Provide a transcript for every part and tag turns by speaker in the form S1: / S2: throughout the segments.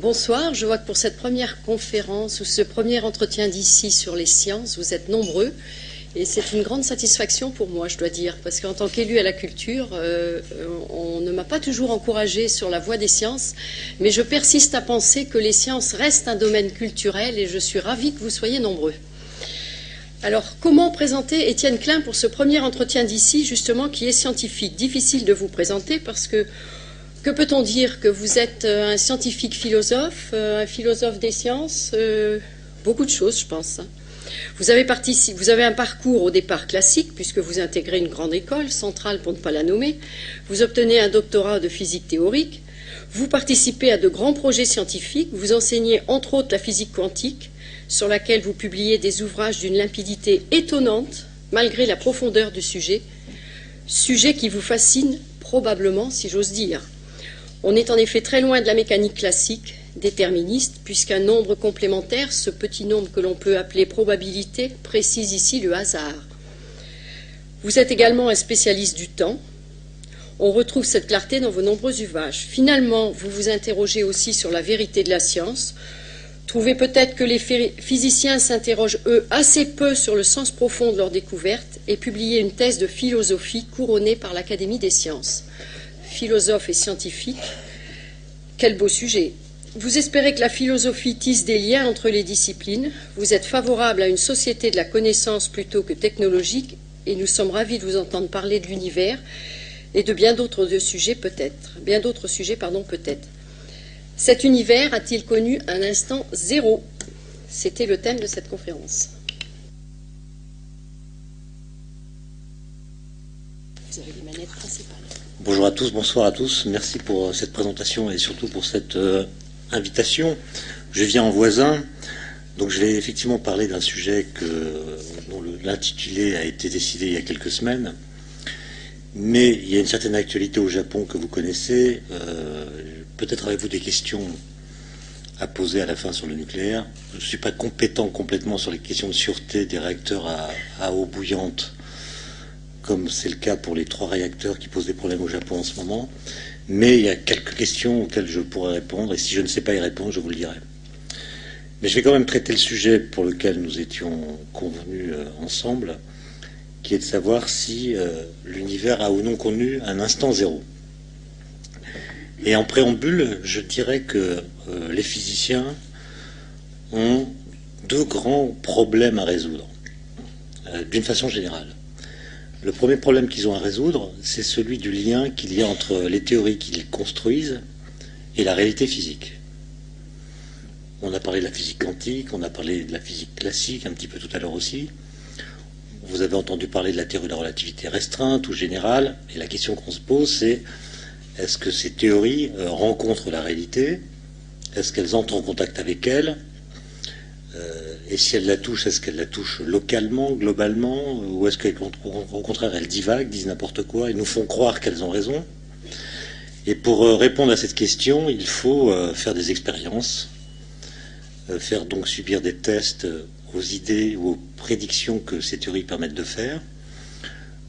S1: Bonsoir, je vois que pour cette première conférence ou ce premier entretien d'ici sur les sciences, vous êtes nombreux et c'est une grande satisfaction pour moi, je dois dire, parce qu'en tant qu'élu à la culture, on ne m'a pas toujours encouragé sur la voie des sciences, mais je persiste à penser que les sciences restent un domaine culturel et je suis ravie que vous soyez nombreux. Alors, comment présenter Étienne Klein pour ce premier entretien d'ici, justement, qui est scientifique? Difficile de vous présenter parce que peut-on dire? Que vous êtes un scientifique philosophe, un philosophe des sciences, beaucoup de choses, je pense. Vous avez un parcours au départ classique, puisque vous intégrez une grande école, Centrale pour ne pas la nommer. Vous obtenez un doctorat de physique théorique. Vous participez à de grands projets scientifiques. Vous enseignez entre autres la physique quantique, sur laquelle vous publiez des ouvrages d'une limpidité étonnante, malgré la profondeur du sujet qui vous fascine probablement, si j'ose dire. On est en effet très loin de la mécanique classique, déterministe, puisqu'un nombre complémentaire, ce petit nombre que l'on peut appeler probabilité, précise ici le hasard. Vous êtes également un spécialiste du temps. On retrouve cette clarté dans vos nombreux ouvrages. Finalement, vous vous interrogez aussi sur la vérité de la science. Trouvez peut-être que les physiciens s'interrogent, eux, assez peu sur le sens profond de leurs découvertes et publiez une thèse de philosophie couronnée par l'Académie des sciences. Philosophe et scientifique, quel beau sujet. Vous espérez que la philosophie tisse des liens entre les disciplines, vous êtes favorable à une société de la connaissance plutôt que technologique, et nous sommes ravis de vous entendre parler de l'univers et de bien d'autres sujets peut-être. Cet univers a-t-il connu un instant zéro? C'était le thème de cette conférence. Vous avez les manettes principales.
S2: Bonjour à tous, bonsoir à tous. Merci pour cette présentation et surtout pour cette invitation. Je viens en voisin, donc je vais effectivement parler d'un sujet dont l'intitulé a été décidé il y a quelques semaines. Mais il y a une certaine actualité au Japon que vous connaissez. Peut-être avez-vous des questions à poser à la fin sur le nucléaire. Je ne suis pas compétent complètement sur les questions de sûreté des réacteurs à eau bouillante, comme c'est le cas pour les 3 réacteurs qui posent des problèmes au Japon en ce moment. Mais il y a quelques questions auxquelles je pourrais répondre, et si je ne sais pas y répondre, je vous le dirai. Mais je vais quand même traiter le sujet pour lequel nous étions convenus ensemble, qui est de savoir si l'univers a ou non connu un instant zéro. Et en préambule, je dirais que les physiciens ont 2 grands problèmes à résoudre, d'une façon générale. Le premier problème qu'ils ont à résoudre, c'est celui du lien qu'il y a entre les théories qu'ils construisent et la réalité physique. On a parlé de la physique quantique, on a parlé de la physique classique un petit peu tout à l'heure aussi. Vous avez entendu parler de la théorie de la relativité restreinte ou générale, et la question qu'on se pose, c'est est-ce que ces théories rencontrent la réalité? Est-ce qu'elles entrent en contact avec elle? Et si elles la touchent, est-ce qu'elles la touchent localement, globalement, ou est-ce qu'au contraire elles divaguent, disent n'importe quoi et nous font croire qu'elles ont raison? Et pour répondre à cette question, il faut faire des expériences, faire donc subir des tests aux idées ou aux prédictions que ces théories permettent de faire.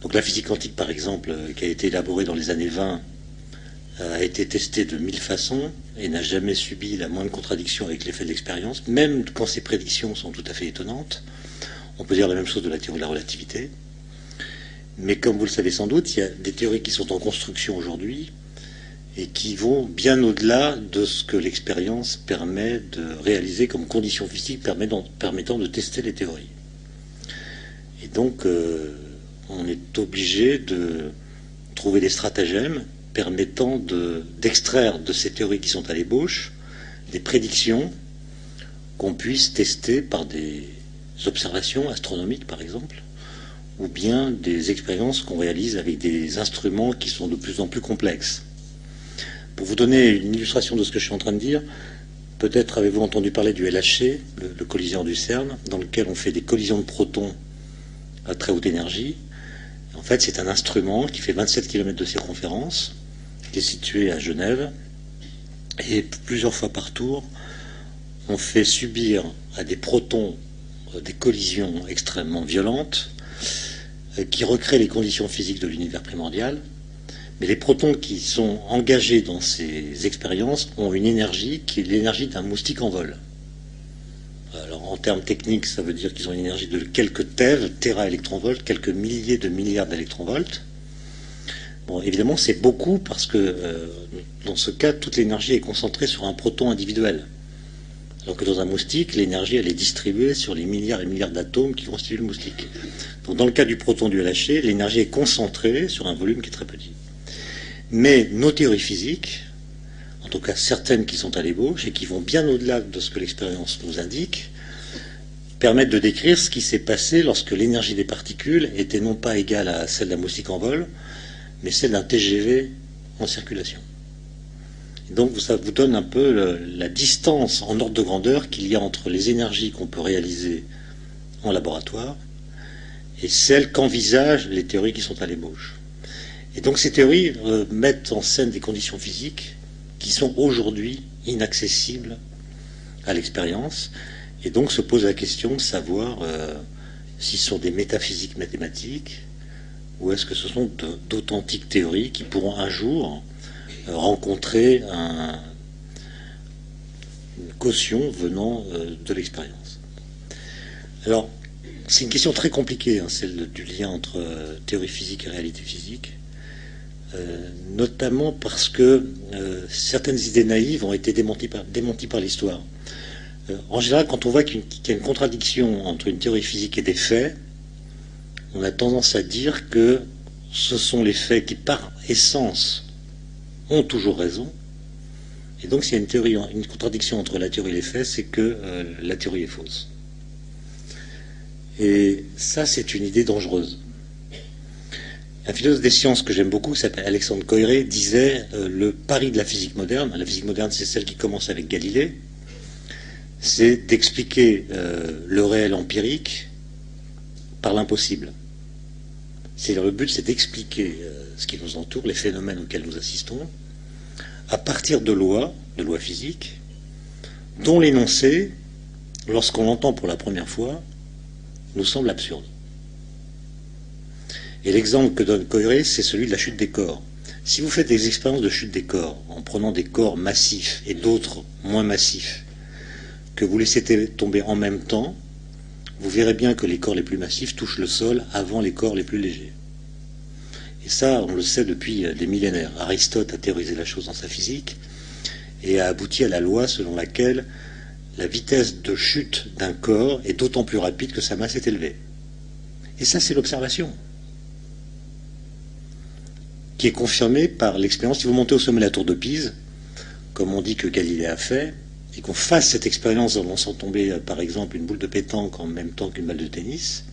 S2: Donc la physique quantique, par exemple, qui a été élaborée dans les années 20, a été testée de 1000 façons et n'a jamais subi la moindre contradiction avec l'effet de l'expérience, même quand ces prédictions sont tout à fait étonnantes. On peut dire la même chose de la théorie de la relativité. Mais comme vous le savez sans doute, il y a des théories qui sont en construction aujourd'hui et qui vont bien au-delà de ce que l'expérience permet de réaliser comme conditions physiques permettant de tester les théories. Et donc, on est obligé de trouver des stratagèmes permettant d'extraire de ces théories qui sont à l'ébauche des prédictions qu'on puisse tester par des observations astronomiques, par exemple, ou bien des expériences qu'on réalise avec des instruments qui sont de plus en plus complexes. Pour vous donner une illustration de ce que je suis en train de dire, peut-être avez-vous entendu parler du LHC, le collision du CERN, dans lequel on fait des collisions de protons à très haute énergie. En fait, c'est un instrument qui fait 27 km de circonférence, qui est situé à Genève, et plusieurs fois par tour, on fait subir à des protons des collisions extrêmement violentes qui recréent les conditions physiques de l'univers primordial, Mais les protons qui sont engagés dans ces expériences ont une énergie qui est l'énergie d'un moustique en vol. Alors en termes techniques, ça veut dire qu'ils ont une énergie de quelques téraélectronvolts, quelques milliers de milliards d'électronvolts. Bon, évidemment, c'est beaucoup parce que dans ce cas, toute l'énergie est concentrée sur un proton individuel. Alors que dans un moustique, l'énergie, elle est distribuée sur les milliards et milliards d'atomes qui constituent le moustique. Donc dans le cas du proton du LHC, l'énergie est concentrée sur un volume qui est très petit. Mais nos théories physiques, en tout cas certaines qui sont à l'ébauche et qui vont bien au-delà de ce que l'expérience nous indique, permettent de décrire ce qui s'est passé lorsque l'énergie des particules était non pas égale à celle d'un moustique en vol, mais celle d'un TGV en circulation. Et donc ça vous donne un peu la distance en ordre de grandeur qu'il y a entre les énergies qu'on peut réaliser en laboratoire et celles qu'envisagent les théories qui sont à l'ébauche. Et donc ces théories mettent en scène des conditions physiques qui sont aujourd'hui inaccessibles à l'expérience, et donc se pose la question de savoir si ce sont des métaphysiques mathématiques ou est-ce que ce sont d'authentiques théories qui pourront un jour rencontrer une caution venant de l'expérience. Alors, c'est une question très compliquée, hein, celle du lien entre théorie physique et réalité physique. Notamment parce que certaines idées naïves ont été démenties par l'histoire. En général, quand on voit qu'il y a une contradiction entre une théorie physique et des faits, on a tendance à dire que ce sont les faits qui, par essence, ont toujours raison. Et donc, s'il y a une contradiction entre la théorie et les faits, c'est que la théorie est fausse. Et ça, c'est une idée dangereuse. Un philosophe des sciences que j'aime beaucoup, qui s'appelle Alexandre Koyré, disait le pari de la physique moderne, c'est celle qui commence avec Galilée, c'est d'expliquer le réel empirique par l'impossible. Le but, c'est d'expliquer ce qui nous entoure, les phénomènes auxquels nous assistons, à partir de lois physiques, dont l'énoncé, lorsqu'on l'entend pour la première fois, nous semble absurde. Et l'exemple que donne Koyré, c'est celui de la chute des corps. Si vous faites des expériences de chute des corps, en prenant des corps massifs et d'autres moins massifs, que vous laissez tomber en même temps, vous verrez bien que les corps les plus massifs touchent le sol avant les corps les plus légers. Et ça, on le sait depuis des millénaires. Aristote a théorisé la chose dans sa physique et a abouti à la loi selon laquelle la vitesse de chute d'un corps est d'autant plus rapide que sa masse est élevée. Et ça, c'est l'observation, qui est confirmée par l'expérience. Si vous montez au sommet de la tour de Pise, comme on dit que Galilée a fait, et qu'on fasse cette expérience en lançant tomber, par exemple, une boule de pétanque en même temps qu'une balle de tennis,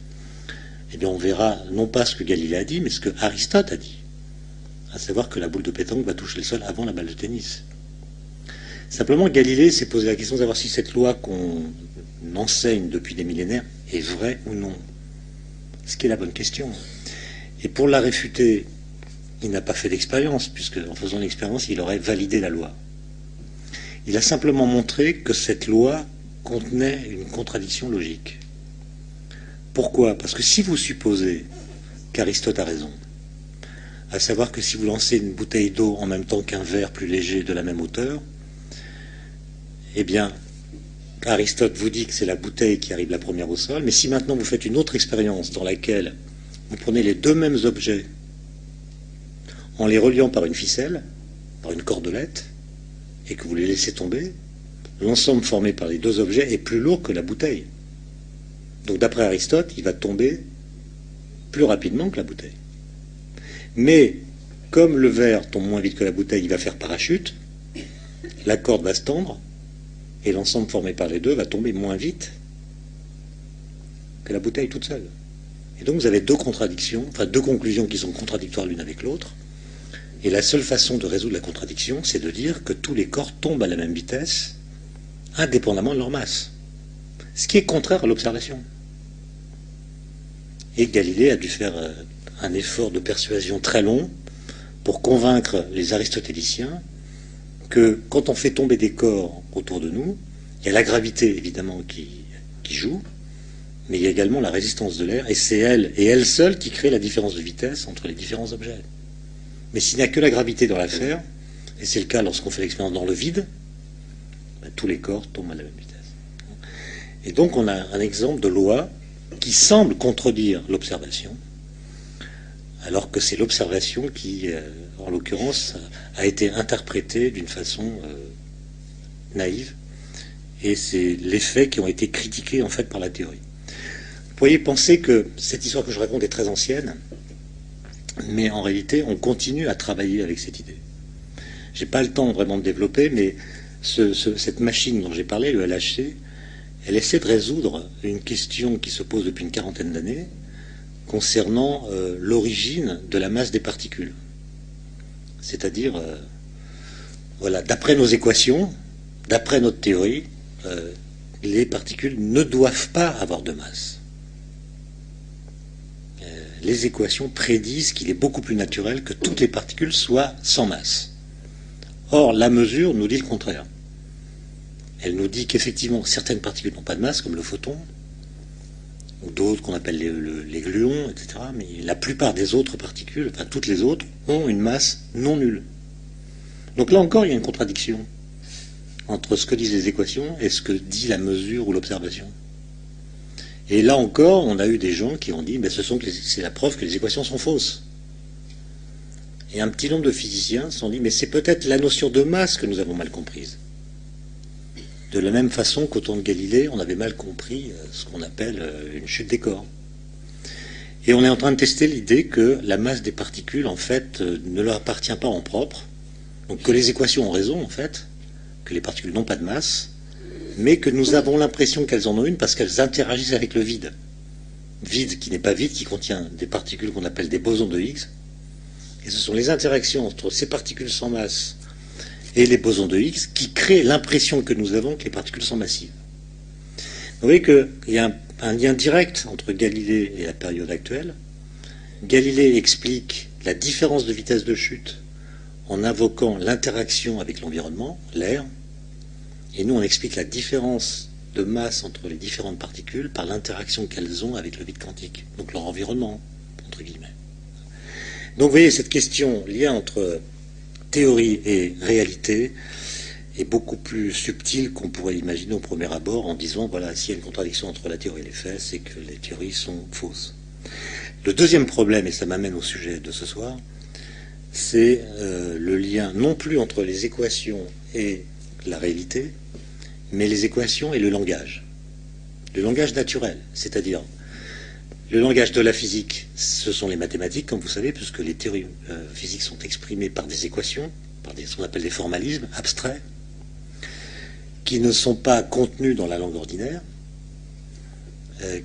S2: eh bien on verra non pas ce que Galilée a dit, mais ce que Aristote a dit, à savoir que la boule de pétanque va toucher le sol avant la balle de tennis. Simplement, Galilée s'est posé la question de savoir si cette loi qu'on enseigne depuis des millénaires est vraie ou non. Ce qui est la bonne question. Et pour la réfuter, il n'a pas fait d'expérience, puisque en faisant l'expérience, il aurait validé la loi. Il a simplement montré que cette loi contenait une contradiction logique. Pourquoi? Parce que si vous supposez qu'Aristote a raison, à savoir que si vous lancez une bouteille d'eau en même temps qu'un verre plus léger de la même hauteur, eh bien, Aristote vous dit que c'est la bouteille qui arrive la première au sol, mais si maintenant vous faites une autre expérience dans laquelle vous prenez les deux mêmes objets en les reliant par une ficelle, par une cordelette, et que vous les laissez tomber, l'ensemble formé par les deux objets est plus lourd que la bouteille. Donc d'après Aristote, il va tomber plus rapidement que la bouteille. Mais comme le verre tombe moins vite que la bouteille, il va faire parachute, la corde va se tendre, et l'ensemble formé par les deux va tomber moins vite que la bouteille toute seule. Et donc vous avez deux contradictions, enfin deux conclusions qui sont contradictoires l'une avec l'autre, et la seule façon de résoudre la contradiction, c'est de dire que tous les corps tombent à la même vitesse, indépendamment de leur masse. Ce qui est contraire à l'observation. Et Galilée a dû faire un effort de persuasion très long pour convaincre les aristotéliciens que quand on fait tomber des corps autour de nous, il y a la gravité évidemment qui joue, mais il y a également la résistance de l'air, et c'est elle, et elle seule, qui crée la différence de vitesse entre les différents objets. Mais s'il n'y a que la gravité dans l'affaire, et c'est le cas lorsqu'on fait l'expérience dans le vide, ben, tous les corps tombent à la même vitesse. Et donc on a un exemple de loi qui semble contredire l'observation, alors que c'est l'observation qui, en l'occurrence, a été interprétée d'une façon naïve, et c'est les faits qui ont été critiqués en fait par la théorie. Vous pourriez penser que cette histoire que je raconte est très ancienne, mais en réalité, on continue à travailler avec cette idée. J'ai pas le temps vraiment de développer, mais cette machine dont j'ai parlé, le LHC, elle essaie de résoudre une question qui se pose depuis une quarantaine d'années concernant l'origine de la masse des particules. C'est-à-dire, voilà, d'après nos équations, d'après notre théorie, les particules ne doivent pas avoir de masse. Les équations prédisent qu'il est beaucoup plus naturel que toutes les particules soient sans masse. Or, la mesure nous dit le contraire. Elle nous dit qu'effectivement, certaines particules n'ont pas de masse, comme le photon, ou d'autres qu'on appelle les gluons, etc. Mais la plupart des autres particules, enfin toutes les autres, ont une masse non nulle. Donc là encore, il y a une contradiction entre ce que disent les équations et ce que dit la mesure ou l'observation. Et là encore, on a eu des gens qui ont dit ben, c'est la preuve que les équations sont fausses. Et un petit nombre de physiciens se sont dit mais c'est peut-être la notion de masse que nous avons mal comprise. De la même façon qu'au temps de Galilée, on avait mal compris ce qu'on appelle une chute des corps. Et on est en train de tester l'idée que la masse des particules, en fait, ne leur appartient pas en propre. Donc que les équations ont raison, en fait, que les particules n'ont pas de masse, mais que nous avons l'impression qu'elles en ont une parce qu'elles interagissent avec le vide. Vide qui n'est pas vide, qui contient des particules qu'on appelle des bosons de Higgs. Et ce sont les interactions entre ces particules sans masse et les bosons de Higgs qui créent l'impression que nous avons que les particules sont massives. Vous voyez qu'il y a un lien direct entre Galilée et la période actuelle. Galilée explique la différence de vitesse de chute en invoquant l'interaction avec l'environnement, l'air, et nous on explique la différence de masse entre les différentes particules par l'interaction qu'elles ont avec le vide quantique, donc leur environnement, entre guillemets. Donc vous voyez, cette question, lien entre théorie et réalité, est beaucoup plus subtile qu'on pourrait imaginer au premier abord en disant, voilà, s'il y a une contradiction entre la théorie et les faits, c'est que les théories sont fausses. Le deuxième problème, et ça m'amène au sujet de ce soir, c'est le lien non plus entre les équations et la réalité, mais les équations et le langage naturel, c'est-à-dire le langage de la physique, ce sont les mathématiques, comme vous savez, puisque les théories physiques sont exprimées par des équations, par ce qu'on appelle des formalismes abstraits, qui ne sont pas contenus dans la langue ordinaire,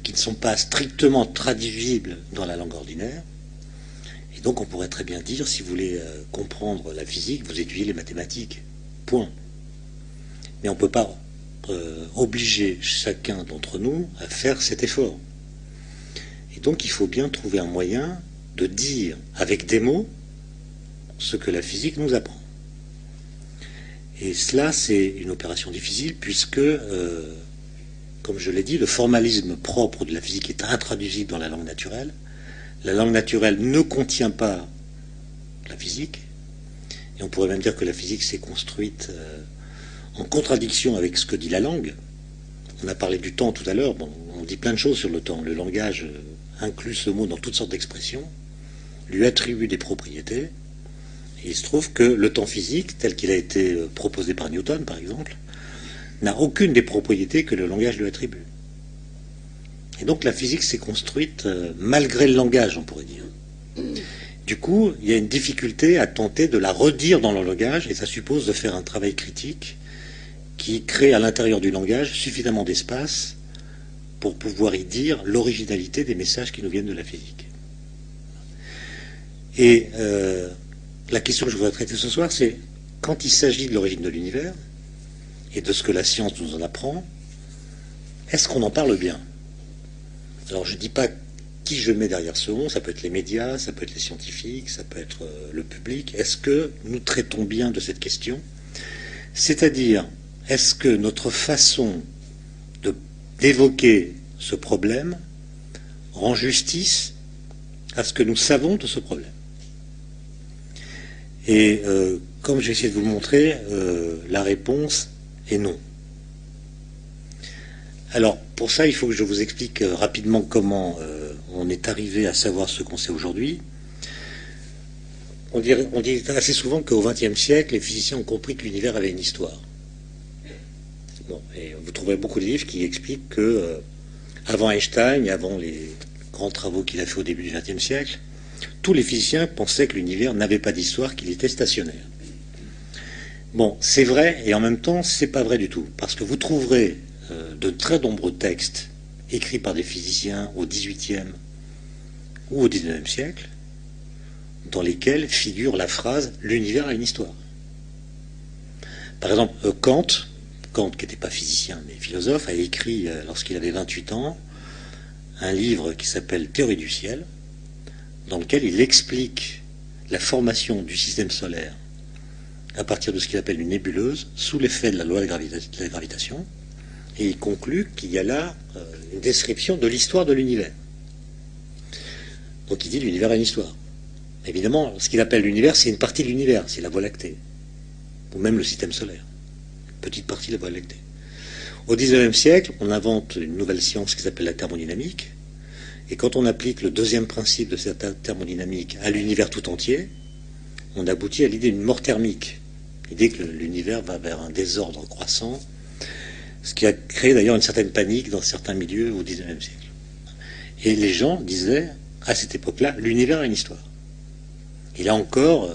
S2: qui ne sont pas strictement traduisibles dans la langue ordinaire. Et donc on pourrait très bien dire, si vous voulez comprendre la physique, vous étudiez les mathématiques. Point. Mais on ne peut pas obliger chacun d'entre nous à faire cet effort. Et donc il faut bien trouver un moyen de dire avec des mots ce que la physique nous apprend. Et cela, c'est une opération difficile puisque, comme je l'ai dit, le formalisme propre de la physique est intraduisible dans la langue naturelle. La langue naturelle ne contient pas la physique. Et on pourrait même dire que la physique s'est construite en contradiction avec ce que dit la langue. On a parlé du temps tout à l'heure. Bon, on dit plein de choses sur le temps. Le langage inclut ce mot dans toutes sortes d'expressions, lui attribue des propriétés. Et il se trouve que le temps physique, tel qu'il a été proposé par Newton, par exemple, n'a aucune des propriétés que le langage lui attribue. Et donc la physique s'est construite malgré le langage, on pourrait dire. Du coup, il y a une difficulté à tenter de la redire dans le langage, et ça suppose de faire un travail critique qui crée à l'intérieur du langage suffisamment d'espace pour pouvoir y dire l'originalité des messages qui nous viennent de la physique. Et la question que je voudrais traiter ce soir, c'est quand il s'agit de l'origine de l'univers et de ce que la science nous en apprend, est-ce qu'on en parle bien? Alors je ne dis pas qui je mets derrière ce mot, ça peut être les médias, ça peut être les scientifiques, ça peut être le public. Est-ce que nous traitons bien de cette question? C'est-à-dire, est-ce que notre façon d'évoquer ce problème rend justice à ce que nous savons de ce problème? Et comme je vais essayer de vous le montrer, la réponse est non. Alors, pour ça, il faut que je vous explique rapidement comment on est arrivé à savoir ce qu'on sait aujourd'hui. On dit assez souvent qu'au XXe siècle, les physiciens ont compris que l'univers avait une histoire. Bon, et vous trouverez beaucoup de livres qui expliquent que, avant Einstein et avant les grands travaux qu'il a fait au début du XXe siècle, tous les physiciens pensaient que l'univers n'avait pas d'histoire, qu'il était stationnaire. Bon, c'est vrai, et en même temps, c'est pas vrai du tout, parce que vous trouverez de très nombreux textes écrits par des physiciens au XVIIIe ou au XIXe siècle, dans lesquels figure la phrase « l'univers a une histoire ». Par exemple, Kant, qui n'était pas physicien mais philosophe, a écrit, lorsqu'il avait 28 ans, un livre qui s'appelle « Théorie du ciel », dans lequel il explique la formation du système solaire à partir de ce qu'il appelle une nébuleuse, sous l'effet de la loi de la gravitation, et il conclut qu'il y a là une description de l'histoire de l'univers. Donc il dit l'univers a une histoire. Évidemment, ce qu'il appelle l'univers, c'est une partie de l'univers, c'est la Voie lactée, ou même le système solaire, une petite partie de la Voie lactée. Au XIXe siècle, on invente une nouvelle science qui s'appelle la thermodynamique, et quand on applique le deuxième principe de cette thermodynamique à l'univers tout entier, on aboutit à l'idée d'une mort thermique, l'idée que l'univers va vers un désordre croissant, ce qui a créé d'ailleurs une certaine panique dans certains milieux au XIXe siècle. Et les gens disaient, à cette époque-là, l'univers a une histoire. Et là encore,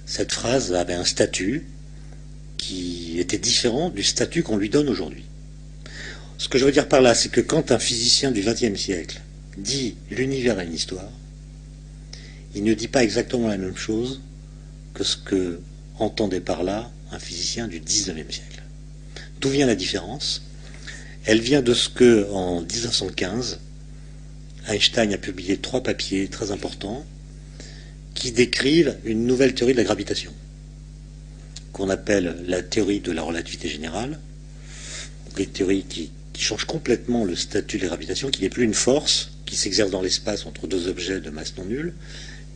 S2: cette phrase avait un statut qui était différent du statut qu'on lui donne aujourd'hui. Ce que je veux dire par là, c'est que quand un physicien du XXe siècle dit l'univers a une histoire, il ne dit pas exactement la même chose que ce que entendait par là un physicien du XIXe siècle. D'où vient la différence? Elle vient de ce que, en 1915, Einstein a publié 3 papiers très importants qui décrivent une nouvelle théorie de la gravitation, qu'on appelle la théorie de la relativité générale, des théories qui changent complètement le statut de la gravitation, qui n'est plus une force qui s'exerce dans l'espace entre 2 objets de masse non nulle,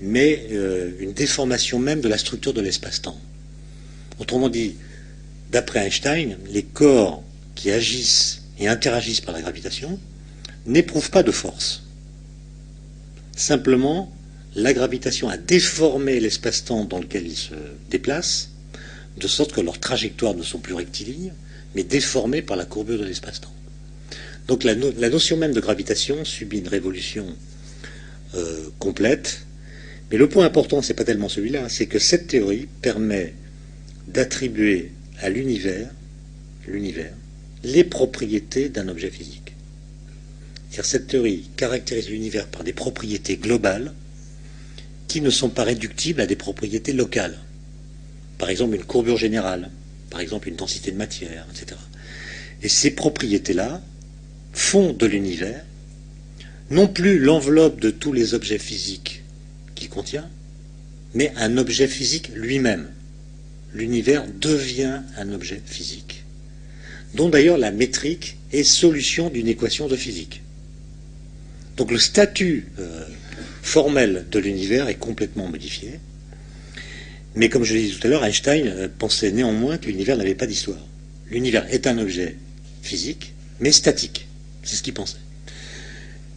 S2: mais une déformation même de la structure de l'espace-temps. Autrement dit, d'après Einstein, les corps qui agissent et interagissent par la gravitation n'éprouvent pas de force. Simplement, la gravitation a déformé l'espace-temps dans lequel ils se déplacent, de sorte que leurs trajectoires ne sont plus rectilignes, mais déformées par la courbure de l'espace-temps. Donc la notion même de gravitation subit une révolution complète, mais le point important, c'est pas tellement celui-là, c'est que cette théorie permet d'attribuer à l'univers les propriétés d'un objet physique. C'est-à-dire cette théorie caractérise l'univers par des propriétés globales qui ne sont pas réductibles à des propriétés locales. Par exemple, une courbure générale, par exemple, une densité de matière, etc. Et ces propriétés-là font de l'univers non plus l'enveloppe de tous les objets physiques qu'il contient, mais un objet physique lui-même. L'univers devient un objet physique, dont d'ailleurs la métrique est solution d'une équation de physique. Donc le statut formel de l'univers est complètement modifié, mais comme je l'ai dit tout à l'heure, Einstein pensait néanmoins que l'univers n'avait pas d'histoire. L'univers est un objet physique, mais statique. C'est ce qu'il pensait.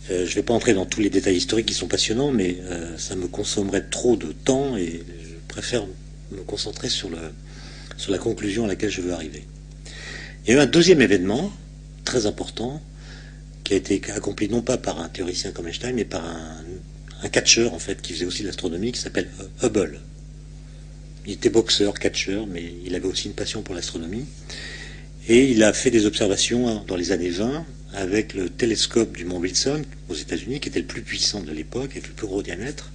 S2: Je ne vais pas entrer dans tous les détails historiques qui sont passionnants, mais ça me consommerait trop de temps et je préfère me concentrer sur la conclusion à laquelle je veux arriver. Il y a eu un deuxième événement très important qui a été accompli non pas par un théoricien comme Einstein, mais par un catcheur en fait qui faisait aussi de l'astronomie, qui s'appelle Hubble. Il était boxeur, catcheur, mais il avait aussi une passion pour l'astronomie. Et il a fait des observations dans les années 20 avec le télescope du mont Wilson aux États-Unis, qui était le plus puissant de l'époque, avec le plus gros diamètre.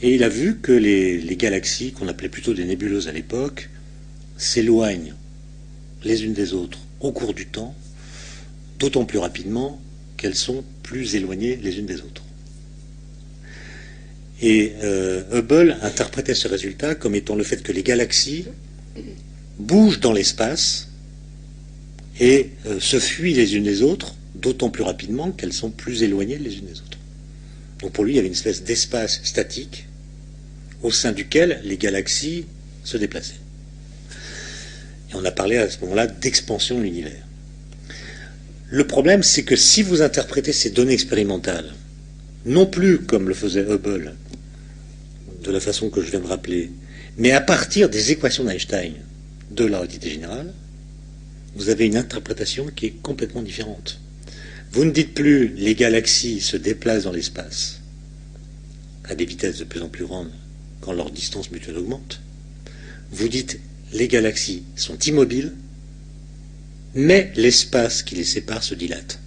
S2: Et il a vu que les galaxies, qu'on appelait plutôt des nébuleuses à l'époque, s'éloignent les unes des autres au cours du temps, d'autant plus rapidement qu'elles sont plus éloignées les unes des autres. Et Hubble interprétait ce résultat comme étant le fait que les galaxies bougent dans l'espace et se fuient les unes les autres, d'autant plus rapidement qu'elles sont plus éloignées les unes des autres. Donc pour lui, il y avait une espèce d'espace statique au sein duquel les galaxies se déplaçaient. Et on a parlé à ce moment-là d'expansion de l'univers. Le problème, c'est que si vous interprétez ces données expérimentales, non plus comme le faisait Hubble, de la façon que je viens de rappeler, mais à partir des équations d'Einstein de la relativité générale, vous avez une interprétation qui est complètement différente. Vous ne dites plus les galaxies se déplacent dans l'espace à des vitesses de plus en plus grandes quand leur distance mutuelle augmente. Vous dites les galaxies sont immobiles, mais l'espace qui les sépare se dilate.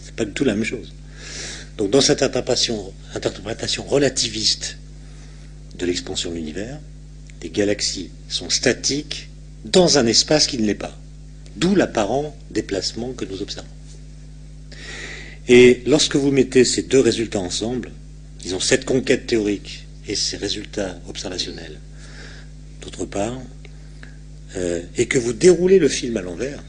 S2: C'est pas du tout la même chose. Donc dans cette interprétation relativiste de l'expansion de l'univers, les galaxies sont statiques dans un espace qui ne l'est pas. D'où l'apparent déplacement que nous observons. Et lorsque vous mettez ces deux résultats ensemble, disons cette conquête théorique et ces résultats observationnels, d'autre part, et que vous déroulez le film à l'envers,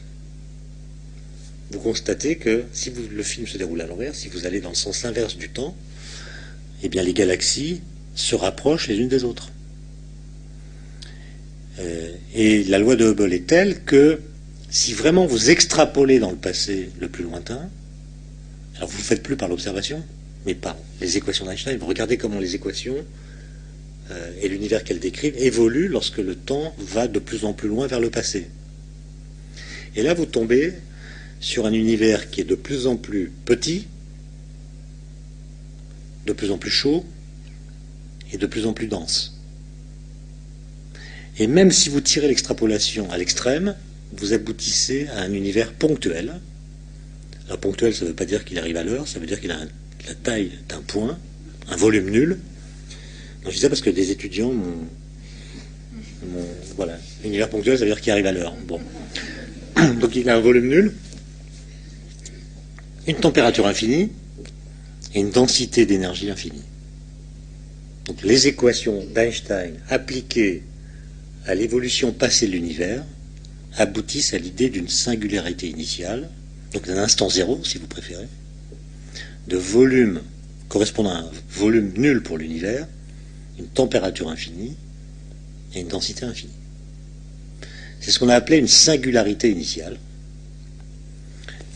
S2: vous constatez que si le film se déroule à l'envers, si vous allez dans le sens inverse du temps, eh bien les galaxies se rapprochent les unes des autres. Et la loi de Hubble est telle que si vraiment vous extrapolez dans le passé le plus lointain, alors vous ne le faites plus par l'observation, mais par les équations d'Einstein. Vous regardez comment les équations et l'univers qu'elles décrivent évoluent lorsque le temps va de plus en plus loin vers le passé. Et là, vous tombez sur un univers qui est de plus en plus petit, de plus en plus chaud et de plus en plus dense. Et même si vous tirez l'extrapolation à l'extrême, vous aboutissez à un univers ponctuel. Alors ponctuel, ça ne veut pas dire qu'il arrive à l'heure, ça veut dire qu'il a la taille d'un point, un volume nul. Donc je dis ça parce que des étudiants voilà, l'univers ponctuel, ça veut dire qu'il arrive à l'heure. Bon. Donc il a un volume nul, une température infinie et une densité d'énergie infinie. Donc les équations d'Einstein appliquées à l'évolution passée de l'univers aboutissent à l'idée d'une singularité initiale, donc d'un instant zéro, si vous préférez, de volume correspondant à un volume nul pour l'univers, une température infinie et une densité infinie. C'est ce qu'on a appelé une singularité initiale,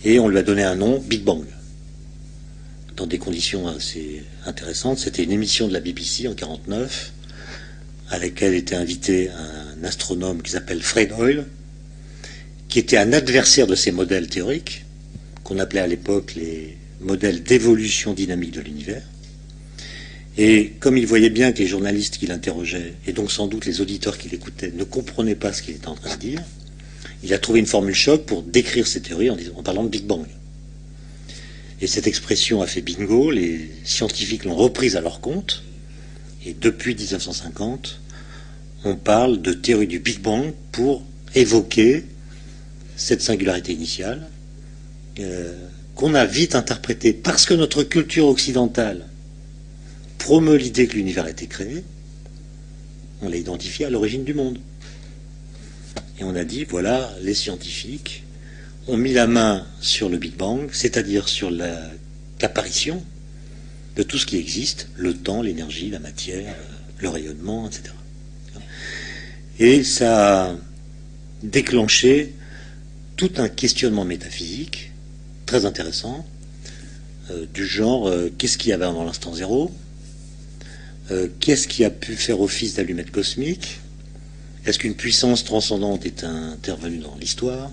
S2: et on lui a donné un nom, Big Bang, dans des conditions assez intéressantes. C'était une émission de la BBC en 1949, à laquelle était invité un astronome qui s'appelle Fred Hoyle, qui était un adversaire de ces modèles théoriques, qu'on appelait à l'époque les modèles d'évolution dynamique de l'univers. Et comme il voyait bien que les journalistes qui l'interrogeaient, et donc sans doute les auditeurs qui l'écoutaient, ne comprenaient pas ce qu'il était en train de dire, il a trouvé une formule choc pour décrire ces théories en parlant de Big Bang. Et cette expression a fait bingo, les scientifiques l'ont reprise à leur compte, et depuis 1950, on parle de théorie du Big Bang pour évoquer cette singularité initiale, qu'on a vite interprétée parce que notre culture occidentale promeut l'idée que l'univers a été créé, on l'a identifié à l'origine du monde. Et on a dit, voilà, les scientifiques ont mis la main sur le Big Bang, c'est-à-dire sur l'apparition de tout ce qui existe, le temps, l'énergie, la matière, le rayonnement, etc. Et ça a déclenché tout un questionnement métaphysique très intéressant, du genre qu'est-ce qu'il y avait avant l'instant zéro, qu'est-ce qui a pu faire office d'allumette cosmique, est-ce qu'une puissance transcendante est intervenue dans l'histoire,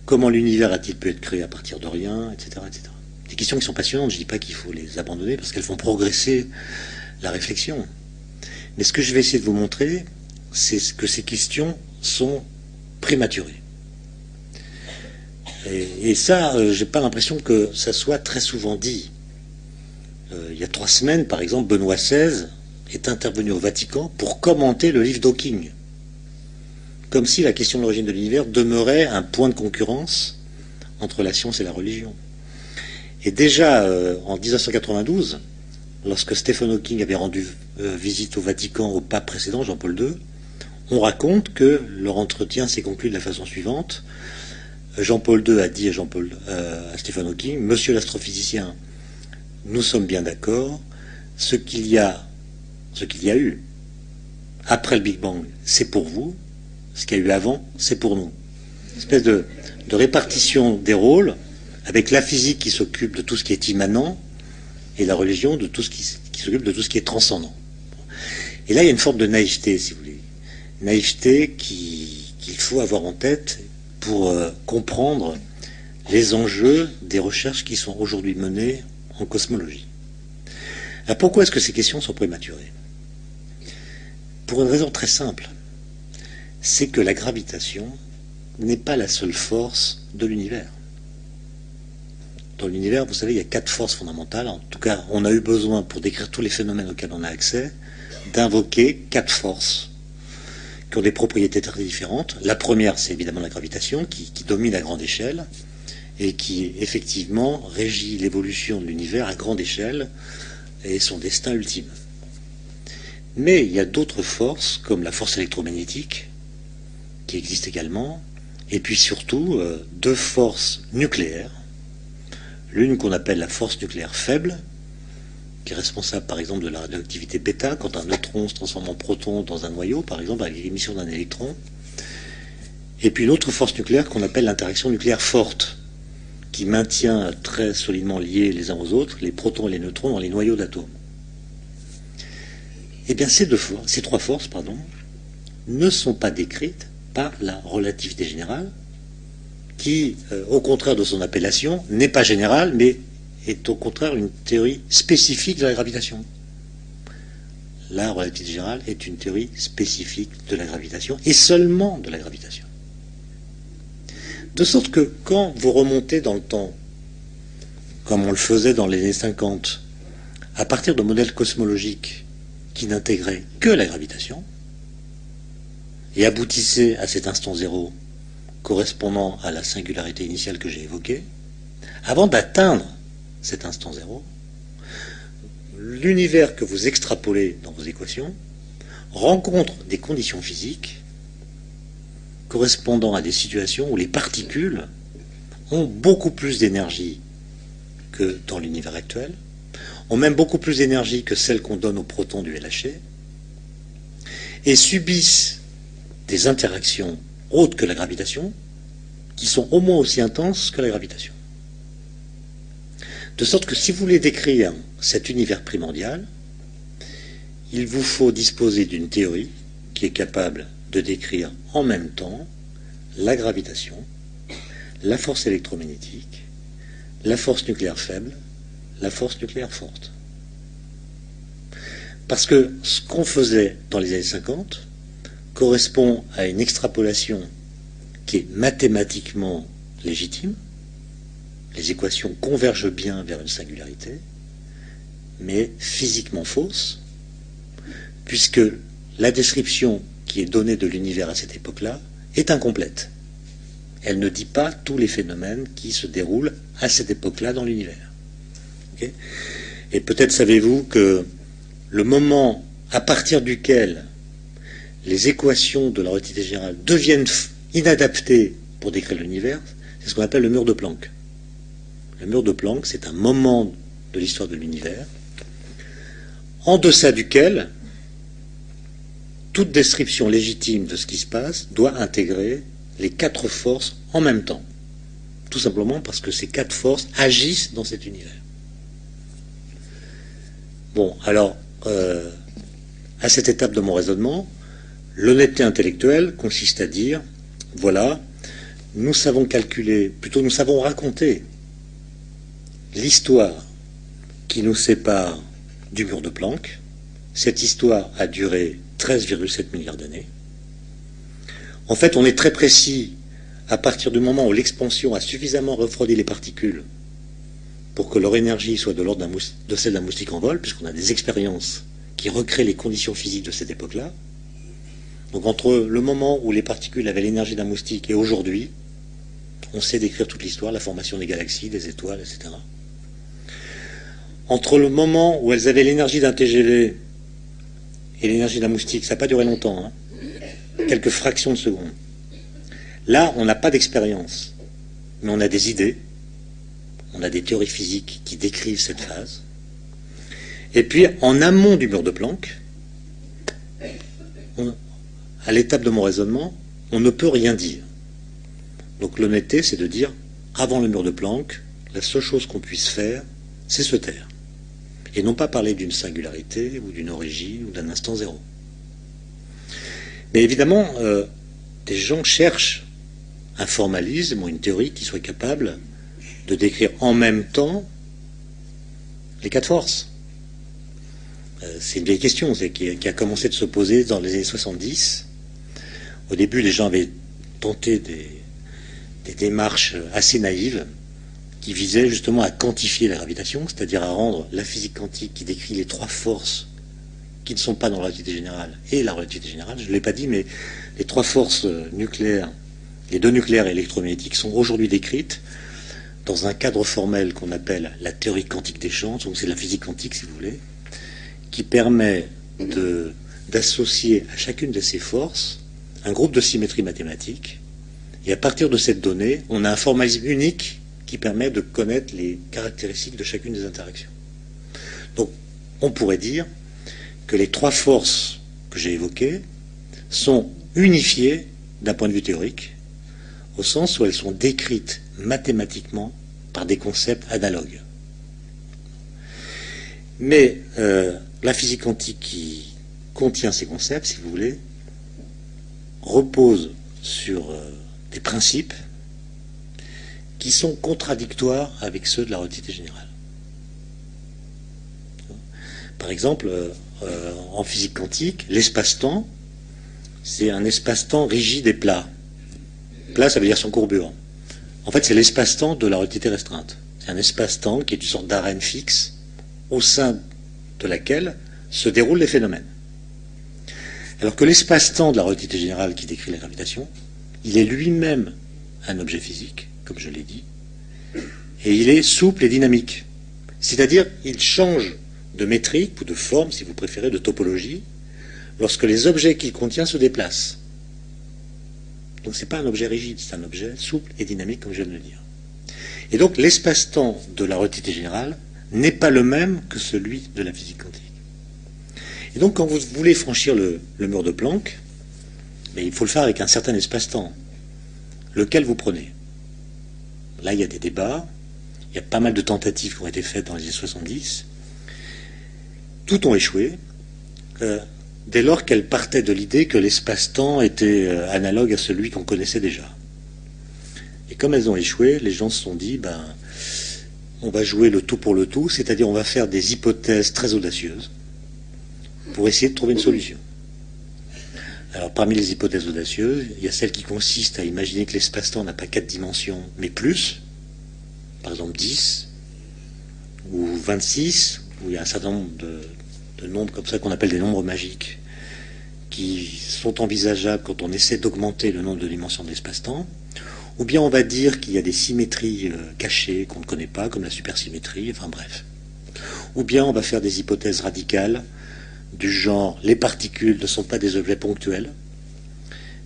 S2: comment l'univers a-t-il pu être créé à partir de rien, etc., etc. Des questions qui sont passionnantes, je ne dis pas qu'il faut les abandonner parce qu'elles font progresser la réflexion. Mais ce que je vais essayer de vous montrer, c'est que ces questions sont prématurées. Et ça, j'ai pas l'impression que ça soit très souvent dit. Il y a 3 semaines, par exemple, Benoît XVI est intervenu au Vatican pour commenter le livre d'Hawking, comme si la question de l'origine de l'univers demeurait un point de concurrence entre la science et la religion. Et déjà en 1992, lorsque Stephen Hawking avait rendu visite au Vatican au pape précédent, Jean-Paul II, on raconte que leur entretien s'est conclu de la façon suivante. Jean-Paul II a dit à Stephen Hawking, Monsieur l'astrophysicien, nous sommes bien d'accord, ce qu'il y a ce qu'il y a eu. Après le Big Bang, c'est pour vous. Ce qu'il y a eu avant, c'est pour nous. Une espèce de répartition des rôles, avec la physique qui s'occupe de tout ce qui est immanent, et la religion de tout ce qui s'occupe de tout ce qui est transcendant. Et là, il y a une forme de naïveté, si vous voulez. Naïveté qu'il faut avoir en tête pour comprendre les enjeux des recherches qui sont aujourd'hui menées en cosmologie. Alors pourquoi est-ce que ces questions sont prématurées? Pour une raison très simple. C'est que la gravitation n'est pas la seule force de l'univers. Dans l'univers, vous savez, il y a 4 forces fondamentales. En tout cas, on a eu besoin, pour décrire tous les phénomènes auxquels on a accès, d'invoquer 4 forces qui ont des propriétés très différentes. La première, c'est évidemment la gravitation, qui domine à grande échelle et qui, effectivement, régit l'évolution de l'univers à grande échelle et son destin ultime. Mais il y a d'autres forces, comme la force électromagnétique, qui existe également, et puis surtout 2 forces nucléaires. L'une qu'on appelle la force nucléaire faible, qui est responsable par exemple de la radioactivité bêta, quand un neutron se transforme en proton dans un noyau, par exemple avec l'émission d'un électron. Et puis l'autre force nucléaire qu'on appelle l'interaction nucléaire forte, qui maintient très solidement liés les uns aux autres les protons et les neutrons dans les noyaux d'atomes. Eh bien ces 3 forces, ne sont pas décrites par la relativité générale, qui, au contraire de son appellation, n'est pas générale, mais est au contraire une théorie spécifique de la gravitation. La relativité générale est une théorie spécifique de la gravitation, et seulement de la gravitation. De sorte que quand vous remontez dans le temps, comme on le faisait dans les années 50, à partir de modèles cosmologiques qui n'intégraient que la gravitation, et aboutissaient à cet instant zéro correspondant à la singularité initiale que j'ai évoquée, avant d'atteindre cet instant zéro, l'univers que vous extrapolez dans vos équations rencontre des conditions physiques correspondant à des situations où les particules ont beaucoup plus d'énergie que dans l'univers actuel, ont même beaucoup plus d'énergie que celle qu'on donne aux protons du LHC, et subissent des interactions autres que la gravitation, qui sont au moins aussi intenses que la gravitation. De sorte que si vous voulez décrire cet univers primordial, il vous faut disposer d'une théorie qui est capable de décrire en même temps la gravitation, la force électromagnétique, la force nucléaire faible, la force nucléaire forte. Parce que ce qu'on faisait dans les années 50 correspond à une extrapolation qui est mathématiquement légitime. Les équations convergent bien vers une singularité, mais physiquement fausse, puisque la description qui est donnée de l'univers à cette époque-là est incomplète. Elle ne dit pas tous les phénomènes qui se déroulent à cette époque-là dans l'univers. Okay ? Et peut-être savez-vous que le moment à partir duquel les équations de la relativité générale deviennent inadaptées pour décrire l'univers, c'est ce qu'on appelle le mur de Planck. Le mur de Planck, c'est un moment de l'histoire de l'univers en deçà duquel toute description légitime de ce qui se passe doit intégrer les 4 forces en même temps. Tout simplement parce que ces 4 forces agissent dans cet univers. Bon, alors, à cette étape de mon raisonnement, l'honnêteté intellectuelle consiste à dire, voilà, nous savons calculer, plutôt nous savons raconter l'histoire qui nous sépare du mur de Planck. Cette histoire a duré 13,7 milliards d'années. En fait, on est très précis à partir du moment où l'expansion a suffisamment refroidi les particules pour que leur énergie soit de l'ordre de celle d'un moustique en vol, puisqu'on a des expériences qui recréent les conditions physiques de cette époque-là. Donc entre le moment où les particules avaient l'énergie d'un moustique et aujourd'hui, on sait décrire toute l'histoire, la formation des galaxies, des étoiles, etc. Entre le moment où elles avaient l'énergie d'un TGV et l'énergie d'un moustique, ça n'a pas duré longtemps, hein, quelques fractions de secondes. Là, on n'a pas d'expérience, mais on a des idées, on a des théories physiques qui décrivent cette phase. Et puis, en amont du mur de Planck, à l'étape de mon raisonnement, on ne peut rien dire. Donc l'honnêteté, c'est de dire, avant le mur de Planck, la seule chose qu'on puisse faire, c'est se taire. Et non pas parler d'une singularité, ou d'une origine, ou d'un instant zéro. Mais évidemment, des gens cherchent un formalisme ou une théorie qui soit capable de décrire en même temps les cas de force. C'est une vieille question qui a commencé de se poser dans les années 70. Au début, les gens avaient tenté des démarches assez naïves qui visaient justement à quantifier la gravitation, c'est-à-dire à rendre la physique quantique qui décrit les trois forces qui ne sont pas dans la relativité générale et la relativité générale, je ne l'ai pas dit, mais les trois forces nucléaires, les deux nucléaires et électromagnétiques sont aujourd'hui décrites dans un cadre formel qu'on appelle la théorie quantique des champs, donc c'est la physique quantique si vous voulez, qui permet d'associer à chacune de ces forces un groupe de symétrie mathématique, et à partir de cette donnée, on a un formalisme unique qui permet de connaître les caractéristiques de chacune des interactions. Donc, on pourrait dire que les trois forces que j'ai évoquées sont unifiées d'un point de vue théorique, au sens où elles sont décrites mathématiquement par des concepts analogues. Mais la physique quantique qui contient ces concepts, si vous voulez, repose sur des principes qui sont contradictoires avec ceux de la relativité générale. Par exemple, en physique quantique, l'espace-temps, c'est un espace-temps rigide et plat. Plat, ça veut dire sans courbure. En fait, c'est l'espace-temps de la relativité restreinte. C'est un espace-temps qui est une sorte d'arène fixe au sein de laquelle se déroulent les phénomènes. Alors que l'espace-temps de la relativité générale qui décrit la gravitation, il est lui-même un objet physique, comme je l'ai dit, et il est souple et dynamique. C'est-à-dire, il change de métrique ou de forme, si vous préférez, de topologie, lorsque les objets qu'il contient se déplacent. Donc ce n'est pas un objet rigide, c'est un objet souple et dynamique, comme je viens de le dire. Et donc l'espace-temps de la relativité générale n'est pas le même que celui de la physique quantique. Et donc quand vous voulez franchir le mur de Planck, mais il faut le faire avec un certain espace-temps. Lequel vous prenez? Là, il y a des débats, il y a pas mal de tentatives qui ont été faites dans les années 70. Toutes ont échoué, dès lors qu'elles partaient de l'idée que l'espace-temps était analogue à celui qu'on connaissait déjà. Et comme elles ont échoué, les gens se sont dit, on va jouer le tout pour le tout, c'est-à-dire on va faire des hypothèses très audacieuses pour essayer de trouver une solution. Alors parmi les hypothèses audacieuses, il y a celle qui consiste à imaginer que l'espace-temps n'a pas 4 dimensions, mais plus, par exemple 10 ou 26, où il y a un certain nombre de nombres comme ça qu'on appelle des nombres magiques, qui sont envisageables quand on essaie d'augmenter le nombre de dimensions de l'espace-temps, ou bien on va dire qu'il y a des symétries cachées qu'on ne connaît pas, comme la supersymétrie, enfin bref. Ou bien on va faire des hypothèses radicales, du genre les particules ne sont pas des objets ponctuels,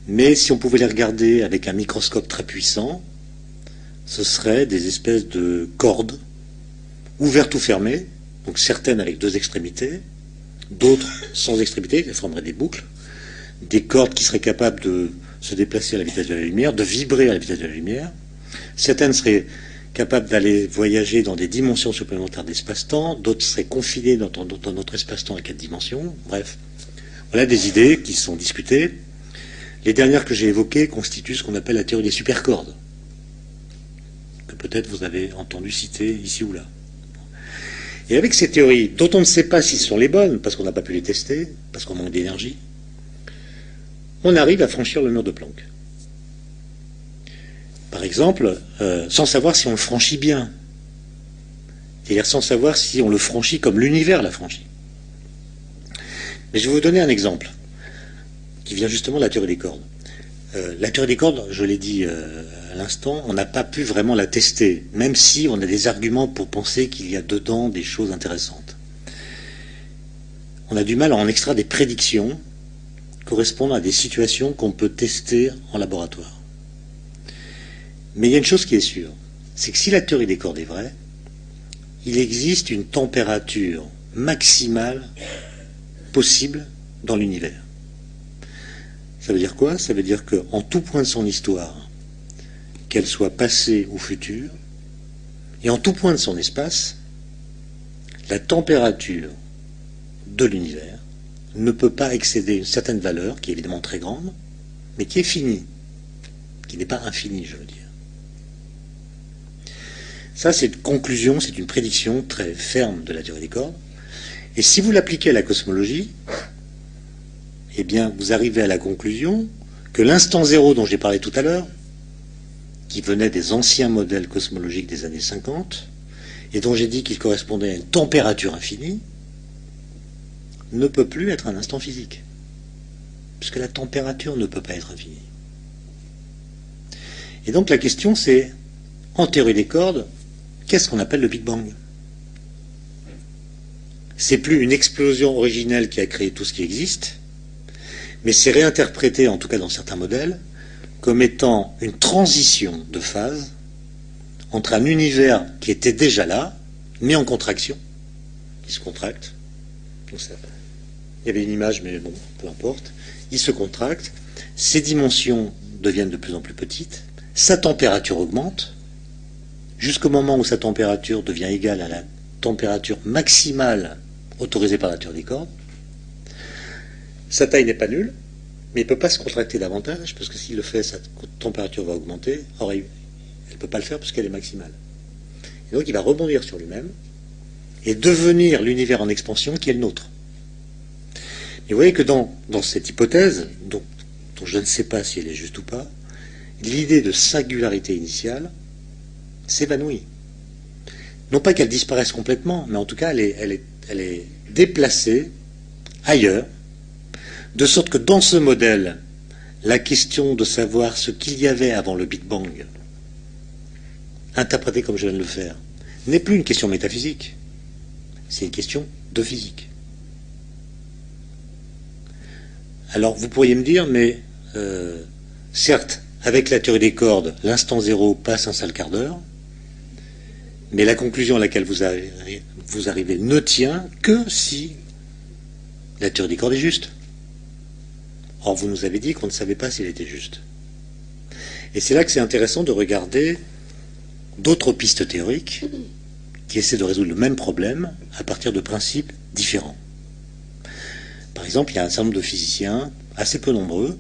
S2: mais si on pouvait les regarder avec un microscope très puissant, ce seraient des espèces de cordes, ouvertes ou fermées, donc certaines avec 2 extrémités, d'autres sans extrémités, elles formeraient des boucles, des cordes qui seraient capables de se déplacer à la vitesse de la lumière, de vibrer à la vitesse de la lumière, certaines seraient capables d'aller voyager dans des dimensions supplémentaires d'espace-temps, d'autres seraient confinées dans notre espace-temps à 4 dimensions, bref. Voilà des idées qui sont discutées. Les dernières que j'ai évoquées constituent ce qu'on appelle la théorie des supercordes, que peut-être vous avez entendu citer ici ou là. Et avec ces théories, dont on ne sait pas si ce sont les bonnes, parce qu'on n'a pas pu les tester, parce qu'on manque d'énergie, on arrive à franchir le mur de Planck. Par exemple, sans savoir si on le franchit bien. C'est-à-dire sans savoir si on le franchit comme l'univers l'a franchi. Mais je vais vous donner un exemple, qui vient justement de la théorie des cordes. La théorie des cordes, je l'ai dit à l'instant, on n'a pas pu vraiment la tester, même si on a des arguments pour penser qu'il y a dedans des choses intéressantes. On a du mal à en extraire des prédictions correspondant à des situations qu'on peut tester en laboratoire. Mais il y a une chose qui est sûre, c'est que si la théorie des cordes est vraie, il existe une température maximale possible dans l'univers. Ça veut dire quoi? Ça veut dire qu'en tout point de son histoire, qu'elle soit passée ou future, et en tout point de son espace, la température de l'univers ne peut pas excéder une certaine valeur, qui est évidemment très grande, mais qui est finie, qui n'est pas infinie, je veux dire. Ça, c'est une conclusion, c'est une prédiction très ferme de la théorie des cordes. Et si vous l'appliquez à la cosmologie, eh bien, vous arrivez à la conclusion que l'instant zéro dont j'ai parlé tout à l'heure, qui venait des anciens modèles cosmologiques des années 50, et dont j'ai dit qu'il correspondait à une température infinie, ne peut plus être un instant physique. Puisque la température ne peut pas être infinie. Et donc la question c'est, en théorie des cordes, qu'est-ce qu'on appelle le Big Bang? C'est plus une explosion originelle qui a créé tout ce qui existe, mais c'est réinterprété, en tout cas dans certains modèles, comme étant une transition de phase entre un univers qui était déjà là, mais en contraction, qui se contracte. Donc ça, il y avait une image, mais bon, peu importe. Il se contracte, ses dimensions deviennent de plus en plus petites, sa température augmente, jusqu'au moment où sa température devient égale à la température maximale autorisée par la théorie des cordes. Sa taille n'est pas nulle, mais il ne peut pas se contracter davantage, parce que s'il le fait, sa température va augmenter. Or, elle ne peut pas le faire parce qu'elle est maximale. Et donc, il va rebondir sur lui-même et devenir l'univers en expansion qui est le nôtre. Et vous voyez que dans cette hypothèse, dont je ne sais pas si elle est juste ou pas, l'idée de singularité initiale s'évanouit. Non pas qu'elle disparaisse complètement, mais en tout cas, elle est déplacée ailleurs, de sorte que dans ce modèle, la question de savoir ce qu'il y avait avant le Big Bang, interprétée comme je viens de le faire, n'est plus une question métaphysique, c'est une question de physique. Alors vous pourriez me dire, mais certes, avec la théorie des cordes, l'instant zéro passe un sale quart d'heure, mais la conclusion à laquelle vous arrivez ne tient que si la théorie des cordes est juste. Or, vous nous avez dit qu'on ne savait pas s'il était juste. Et c'est là que c'est intéressant de regarder d'autres pistes théoriques qui essaient de résoudre le même problème à partir de principes différents. Par exemple, il y a un certain nombre de physiciens, assez peu nombreux,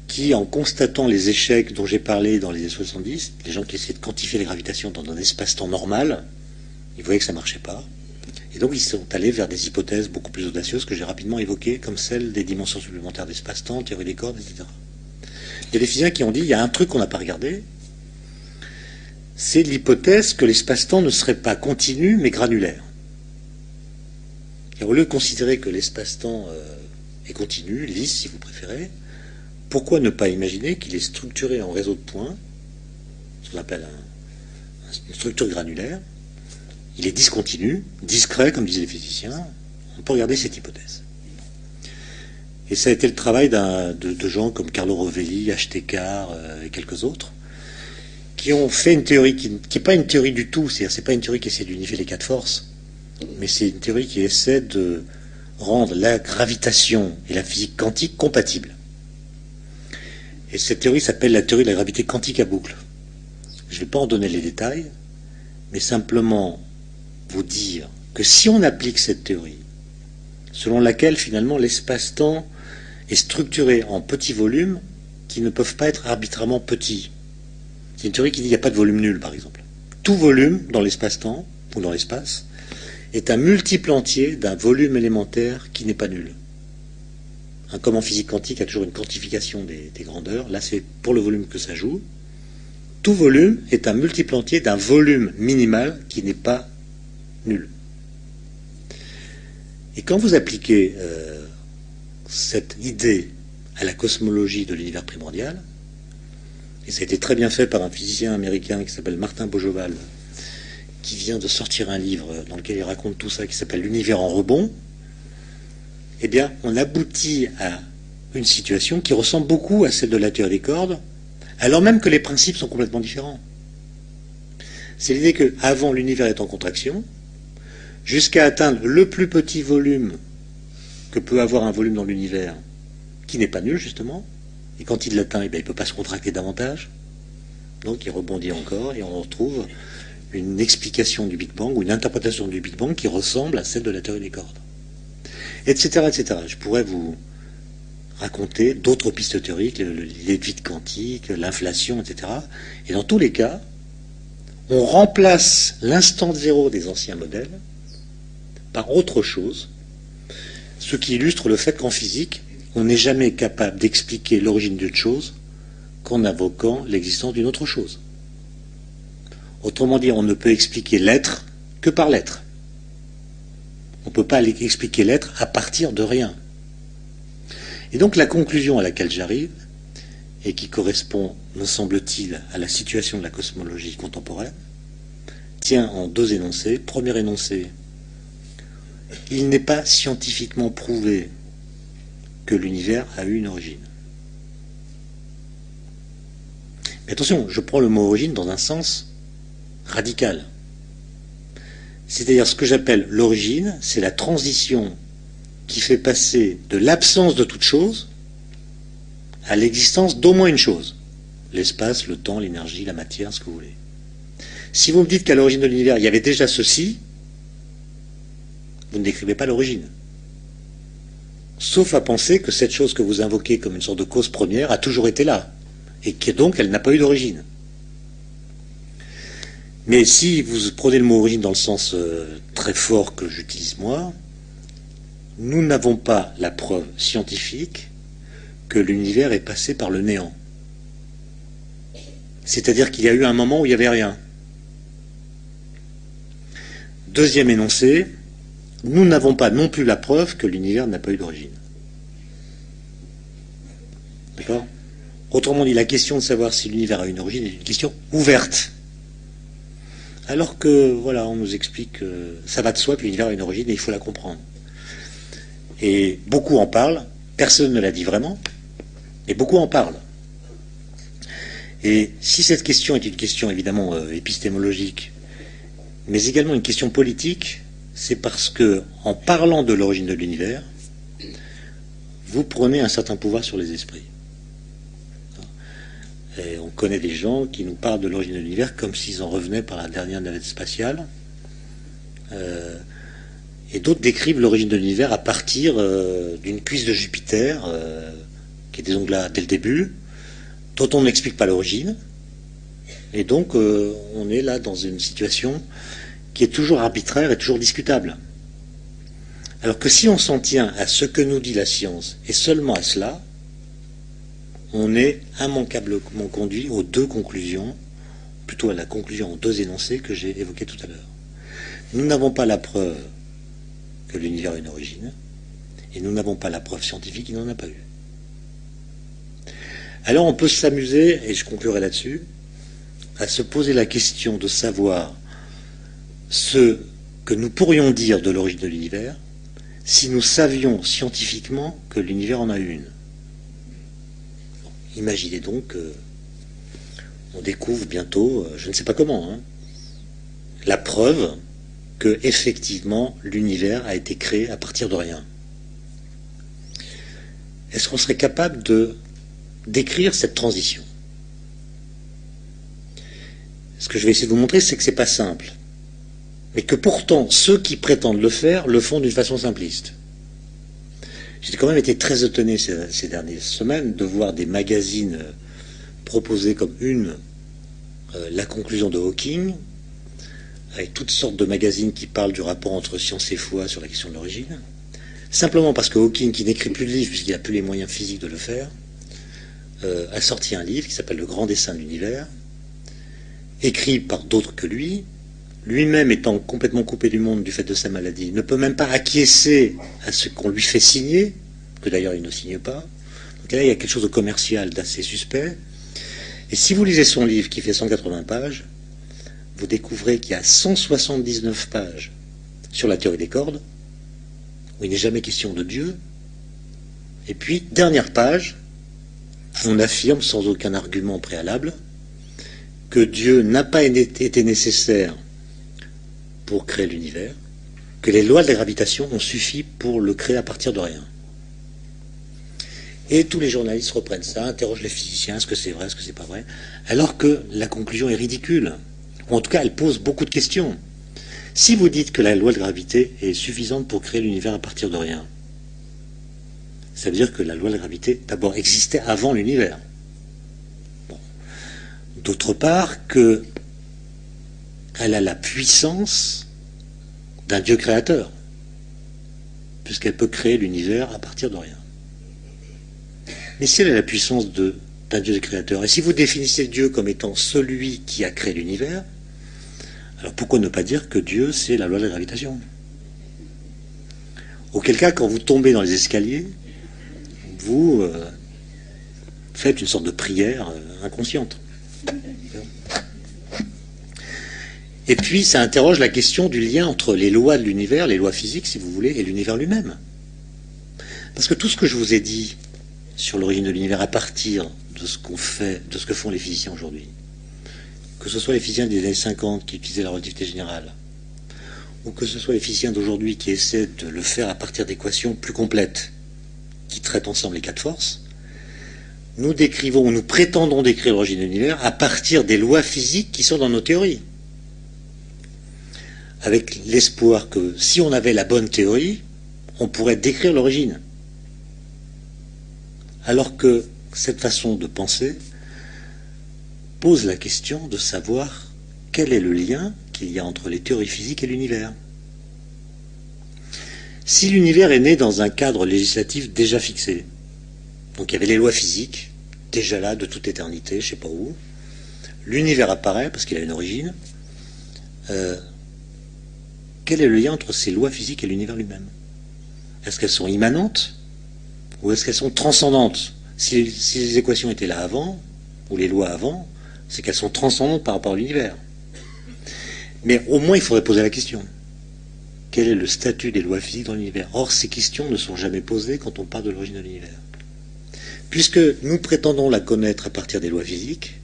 S2: qui, en constatant les échecs dont j'ai parlé dans les années 70, les gens qui essaient de quantifier la gravitation dans un espace-temps normal, ils voyaient que ça ne marchait pas. Et donc ils sont allés vers des hypothèses beaucoup plus audacieuses que j'ai rapidement évoquées, comme celle des dimensions supplémentaires d'espace-temps, théorie des cordes, etc. Il y a des physiciens qui ont dit, il y a un truc qu'on n'a pas regardé, c'est l'hypothèse que l'espace-temps ne serait pas continu, mais granulaire. Et au lieu de considérer que l'espace-temps est continu, lisse si vous préférez, pourquoi ne pas imaginer qu'il est structuré en réseau de points, ce qu'on appelle une structure granulaire. Il est discontinu, discret, comme disaient les physiciens. On peut regarder cette hypothèse. Et ça a été le travail de gens comme Carlo Rovelli, H.T. Carr et quelques autres, qui ont fait une théorie qui n'est pas une théorie du tout, c'est-à-dire c'est pas une théorie qui essaie d'unifier les quatre forces, mais c'est une théorie qui essaie de rendre la gravitation et la physique quantique compatibles. Et cette théorie s'appelle la théorie de la gravité quantique à boucle. Je ne vais pas en donner les détails, mais simplement vous dire que si on applique cette théorie, selon laquelle finalement l'espace-temps est structuré en petits volumes qui ne peuvent pas être arbitrairement petits. C'est une théorie qui dit qu'il n'y a pas de volume nul, par exemple. Tout volume dans l'espace-temps, ou dans l'espace, est un multiple entier d'un volume élémentaire qui n'est pas nul. Comme en physique quantique, il y a toujours une quantification des grandeurs. Là, c'est pour le volume que ça joue. Tout volume est un multiple entier d'un volume minimal qui n'est pas nul. Et quand vous appliquez cette idée à la cosmologie de l'univers primordial, et ça a été très bien fait par un physicien américain qui s'appelle Martin Bojoval, qui vient de sortir un livre dans lequel il raconte tout ça, qui s'appelle L'univers en rebond, eh bien, on aboutit à une situation qui ressemble beaucoup à celle de la théorie des cordes, alors même que les principes sont complètement différents. C'est l'idée qu'avant, l'univers est en contraction, jusqu'à atteindre le plus petit volume que peut avoir un volume dans l'univers, qui n'est pas nul, justement. Et quand il l'atteint, il ne peut pas se contracter davantage. Donc il rebondit encore et on retrouve une explication du Big Bang ou une interprétation du Big Bang qui ressemble à celle de la théorie des cordes. Etc., etc. Je pourrais vous raconter d'autres pistes théoriques, les vides quantiques, l'inflation, etc. Et dans tous les cas, on remplace l'instant zéro des anciens modèles par autre chose, ce qui illustre le fait qu'en physique, on n'est jamais capable d'expliquer l'origine d'une chose qu'en invoquant l'existence d'une autre chose. Autrement dit, on ne peut expliquer l'être que par l'être. On ne peut pas expliquer l'être à partir de rien. Et donc la conclusion à laquelle j'arrive, et qui correspond, me semble-t-il, à la situation de la cosmologie contemporaine, tient en deux énoncés. Premier énoncé, il n'est pas scientifiquement prouvé que l'univers a eu une origine. Mais attention, je prends le mot origine dans un sens radical. C'est-à-dire ce que j'appelle l'origine, c'est la transition qui fait passer de l'absence de toute chose à l'existence d'au moins une chose. L'espace, le temps, l'énergie, la matière, ce que vous voulez. Si vous me dites qu'à l'origine de l'univers, il y avait déjà ceci, vous ne décrivez pas l'origine. Sauf à penser que cette chose que vous invoquez comme une sorte de cause première a toujours été là, et que donc elle n'a pas eu d'origine. Mais si vous prenez le mot origine dans le sens très fort que j'utilise moi, nous n'avons pas la preuve scientifique que l'univers est passé par le néant. C'est-à-dire qu'il y a eu un moment où il n'y avait rien. Deuxième énoncé, nous n'avons pas non plus la preuve que l'univers n'a pas eu d'origine. D'accord ? Autrement dit, la question de savoir si l'univers a une origine est une question ouverte. Alors que, voilà, on nous explique que ça va de soi que l'univers a une origine et il faut la comprendre. Et beaucoup en parlent, personne ne l'a dit vraiment, mais beaucoup en parlent. Et si cette question est une question évidemment épistémologique, mais également une question politique, c'est parce que, en parlant de l'origine de l'univers, vous prenez un certain pouvoir sur les esprits. Et on connaît des gens qui nous parlent de l'origine de l'univers comme s'ils en revenaient par la dernière navette spatiale. Et d'autres décrivent l'origine de l'univers à partir d'une cuisse de Jupiter, qui était donc là dès le début, dont on n'explique pas l'origine. Et donc on est là dans une situation qui est toujours arbitraire et toujours discutable. Alors que si on s'en tient à ce que nous dit la science, et seulement à cela, on est immanquablement conduit aux deux conclusions, plutôt à la conclusion aux deux énoncés que j'ai évoqués tout à l'heure. Nous n'avons pas la preuve que l'univers a une origine, et nous n'avons pas la preuve scientifique qu'il n'en a pas eu. Alors on peut s'amuser, et je conclurai là-dessus, à se poser la question de savoir ce que nous pourrions dire de l'origine de l'univers si nous savions scientifiquement que l'univers en a une. Imaginez donc qu'on découvre bientôt, je ne sais pas comment, la preuve que effectivement l'univers a été créé à partir de rien. Est-ce qu'on serait capable de décrire cette transition? Ce que je vais essayer de vous montrer, c'est que ce n'est pas simple, mais que pourtant ceux qui prétendent le faire le font d'une façon simpliste. J'ai quand même été très étonné ces dernières semaines de voir des magazines proposer comme la conclusion de Hawking, avec toutes sortes de magazines qui parlent du rapport entre science et foi sur la question de l'origine, simplement parce que Hawking, qui n'écrit plus de livres puisqu'il n'a plus les moyens physiques de le faire, a sorti un livre qui s'appelle Le Grand Dessin de l'Univers, écrit par d'autres que lui-même étant complètement coupé du monde du fait de sa maladie, ne peut même pas acquiescer à ce qu'on lui fait signer, que d'ailleurs il ne signe pas. Donc là, il y a quelque chose de commercial, d'assez suspect. Et si vous lisez son livre qui fait 180 pages, vous découvrez qu'il y a 179 pages sur la théorie des cordes, où il n'est jamais question de Dieu. Et puis, dernière page, on affirme sans aucun argument préalable que Dieu n'a pas été nécessaire pour créer l'univers, que les lois de la gravitation ont suffi pour le créer à partir de rien. Et tous les journalistes reprennent ça, interrogent les physiciens, est-ce que c'est vrai, est-ce que c'est pas vrai, alors que la conclusion est ridicule. Ou en tout cas, elle pose beaucoup de questions. Si vous dites que la loi de gravité est suffisante pour créer l'univers à partir de rien, ça veut dire que la loi de la gravité, d'abord, existait avant l'univers. Bon. D'autre part, qu'elle a la puissance d'un Dieu créateur, puisqu'elle peut créer l'univers à partir de rien. Mais si elle a la puissance d'un Dieu créateur, et si vous définissez Dieu comme étant celui qui a créé l'univers, alors pourquoi ne pas dire que Dieu, c'est la loi de la gravitation? Auquel cas, quand vous tombez dans les escaliers, vous faites une sorte de prière inconsciente. Et puis, ça interroge la question du lien entre les lois de l'univers, les lois physiques, si vous voulez, et l'univers lui-même. Parce que tout ce que je vous ai dit sur l'origine de l'univers à partir de ce qu'on fait, de ce que font les physiciens aujourd'hui, que ce soit les physiciens des années 50 qui utilisaient la relativité générale, ou que ce soit les physiciens d'aujourd'hui qui essaient de le faire à partir d'équations plus complètes, qui traitent ensemble les cas de force, nous décrivons, nous prétendons décrire l'origine de l'univers à partir des lois physiques qui sont dans nos théories. Avec l'espoir que si on avait la bonne théorie, on pourrait décrire l'origine. Alors que cette façon de penser pose la question de savoir quel est le lien qu'il y a entre les théories physiques et l'univers. Si l'univers est né dans un cadre législatif déjà fixé, donc il y avait les lois physiques, déjà là de toute éternité, je ne sais pas où, l'univers apparaît parce qu'il a une origine, quel est le lien entre ces lois physiques et l'univers lui-même? Est-ce qu'elles sont immanentes ou est-ce qu'elles sont transcendantes? Si les équations étaient là avant, ou les lois avant, c'est qu'elles sont transcendantes par rapport à l'univers. Mais au moins il faudrait poser la question. Quel est le statut des lois physiques dans l'univers? Or, ces questions ne sont jamais posées quand on parle de l'origine de l'univers. Puisque nous prétendons la connaître à partir des lois physiques,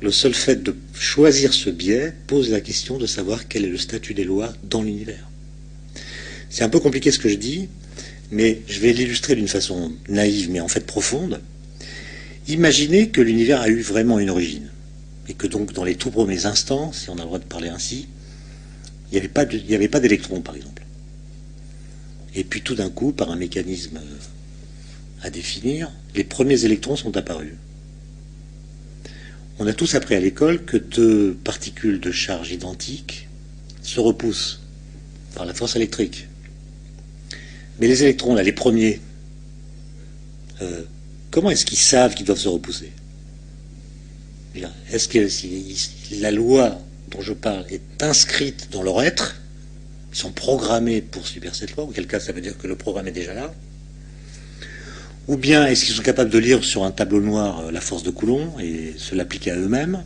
S2: le seul fait de choisir ce biais pose la question de savoir quel est le statut des lois dans l'univers. C'est un peu compliqué ce que je dis, mais je vais l'illustrer d'une façon naïve, mais en fait profonde. Imaginez que l'univers a eu vraiment une origine, et que donc dans les tout premiers instants, si on a le droit de parler ainsi, il n'y avait pas d'électrons, par exemple. Et puis tout d'un coup, par un mécanisme à définir, les premiers électrons sont apparus. On a tous appris à l'école que deux particules de charge identiques se repoussent par la force électrique. Mais les électrons, là, les premiers, comment est-ce qu'ils savent qu'ils doivent se repousser? Est-ce que si la loi dont je parle est inscrite dans leur être, ils sont programmés pour subir cette loi, auquel cas ça veut dire que le programme est déjà là? Ou bien est-ce qu'ils sont capables de lire sur un tableau noir la force de Coulomb et se l'appliquer à eux-mêmes?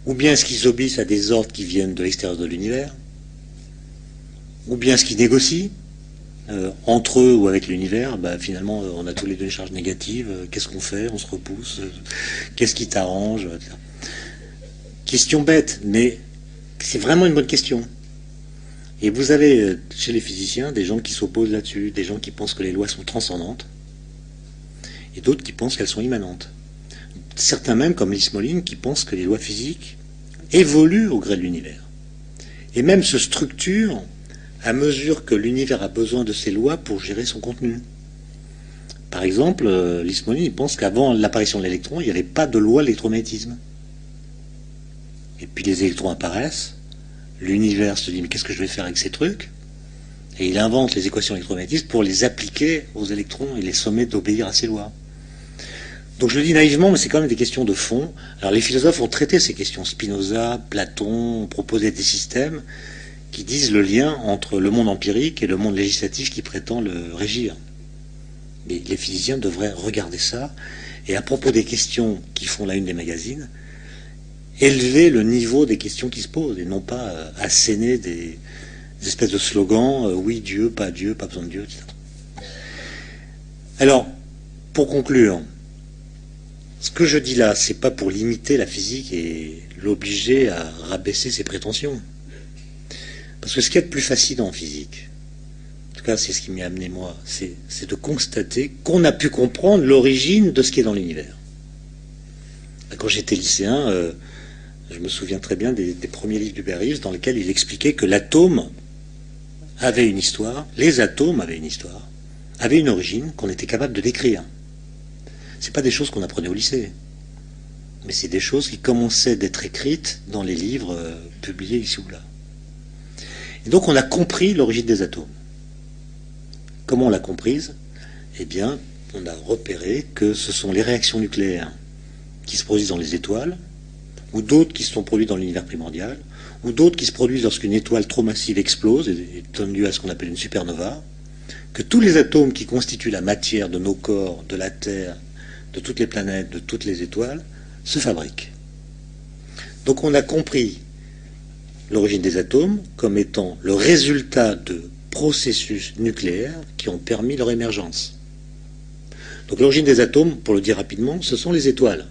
S2: Ou bien est-ce qu'ils obéissent à des ordres qui viennent de l'extérieur de l'univers? Ou bien est-ce qu'ils négocient entre eux ou avec l'univers? Finalement, on a tous les deux des charges négatives. Qu'est-ce qu'on fait? On se repousse. Qu'est-ce qui t'arrange? Question bête, mais c'est vraiment une bonne question. Et vous avez chez les physiciens des gens qui s'opposent là-dessus, des gens qui pensent que les lois sont transcendantes, et d'autres qui pensent qu'elles sont immanentes. Certains même, comme Lee Smolin, qui pensent que les lois physiques évoluent au gré de l'univers. Et même se structurent à mesure que l'univers a besoin de ces lois pour gérer son contenu. Par exemple, Lee Smolin pense qu'avant l'apparition de l'électron, il n'y avait pas de loi de l'électromagnétisme. Et puis les électrons apparaissent, l'univers se dit mais qu'est-ce que je vais faire avec ces trucs? Et il invente les équations électromagnétistes pour les appliquer aux électrons et les sommer d'obéir à ces lois. Donc je le dis naïvement, mais c'est quand même des questions de fond. Alors les philosophes ont traité ces questions. Spinoza, Platon ont proposé des systèmes qui disent le lien entre le monde empirique et le monde législatif qui prétend le régir. Mais les physiciens devraient regarder ça, et à propos des questions qui font la une des magazines, élever le niveau des questions qui se posent, et non pas asséner des espèces de slogans, oui Dieu, pas besoin de Dieu, etc. Alors, pour conclure, ce que je dis là, c'est pas pour limiter la physique et l'obliger à rabaisser ses prétentions. Parce que ce qu'il y a de plus fascinant en physique, tout cas c'est ce qui m'y a amené moi, c'est de constater qu'on a pu comprendre l'origine de ce qui est dans l'univers. Quand j'étais lycéen, je me souviens très bien des premiers livres d'Hubert Reeves dans lesquels il expliquait que l'atome avait une histoire, les atomes avaient une histoire, avaient une origine qu'on était capable de décrire. C'est pas des choses qu'on apprenait au lycée, mais c'est des choses qui commençaient d'être écrites dans les livres publiés ici ou là. Et donc on a compris l'origine des atomes. Comment on l'a comprise? Eh bien, on a repéré que ce sont les réactions nucléaires qui se produisent dans les étoiles, ou d'autres qui se sont produites dans l'univers primordial, ou d'autres qui se produisent lorsqu'une étoile trop massive explose et donne lieu à ce qu'on appelle une supernova, que tous les atomes qui constituent la matière de nos corps, de la Terre, de toutes les planètes, de toutes les étoiles, se fabriquent. Donc on a compris l'origine des atomes comme étant le résultat de processus nucléaires qui ont permis leur émergence. Donc l'origine des atomes, pour le dire rapidement, ce sont les étoiles.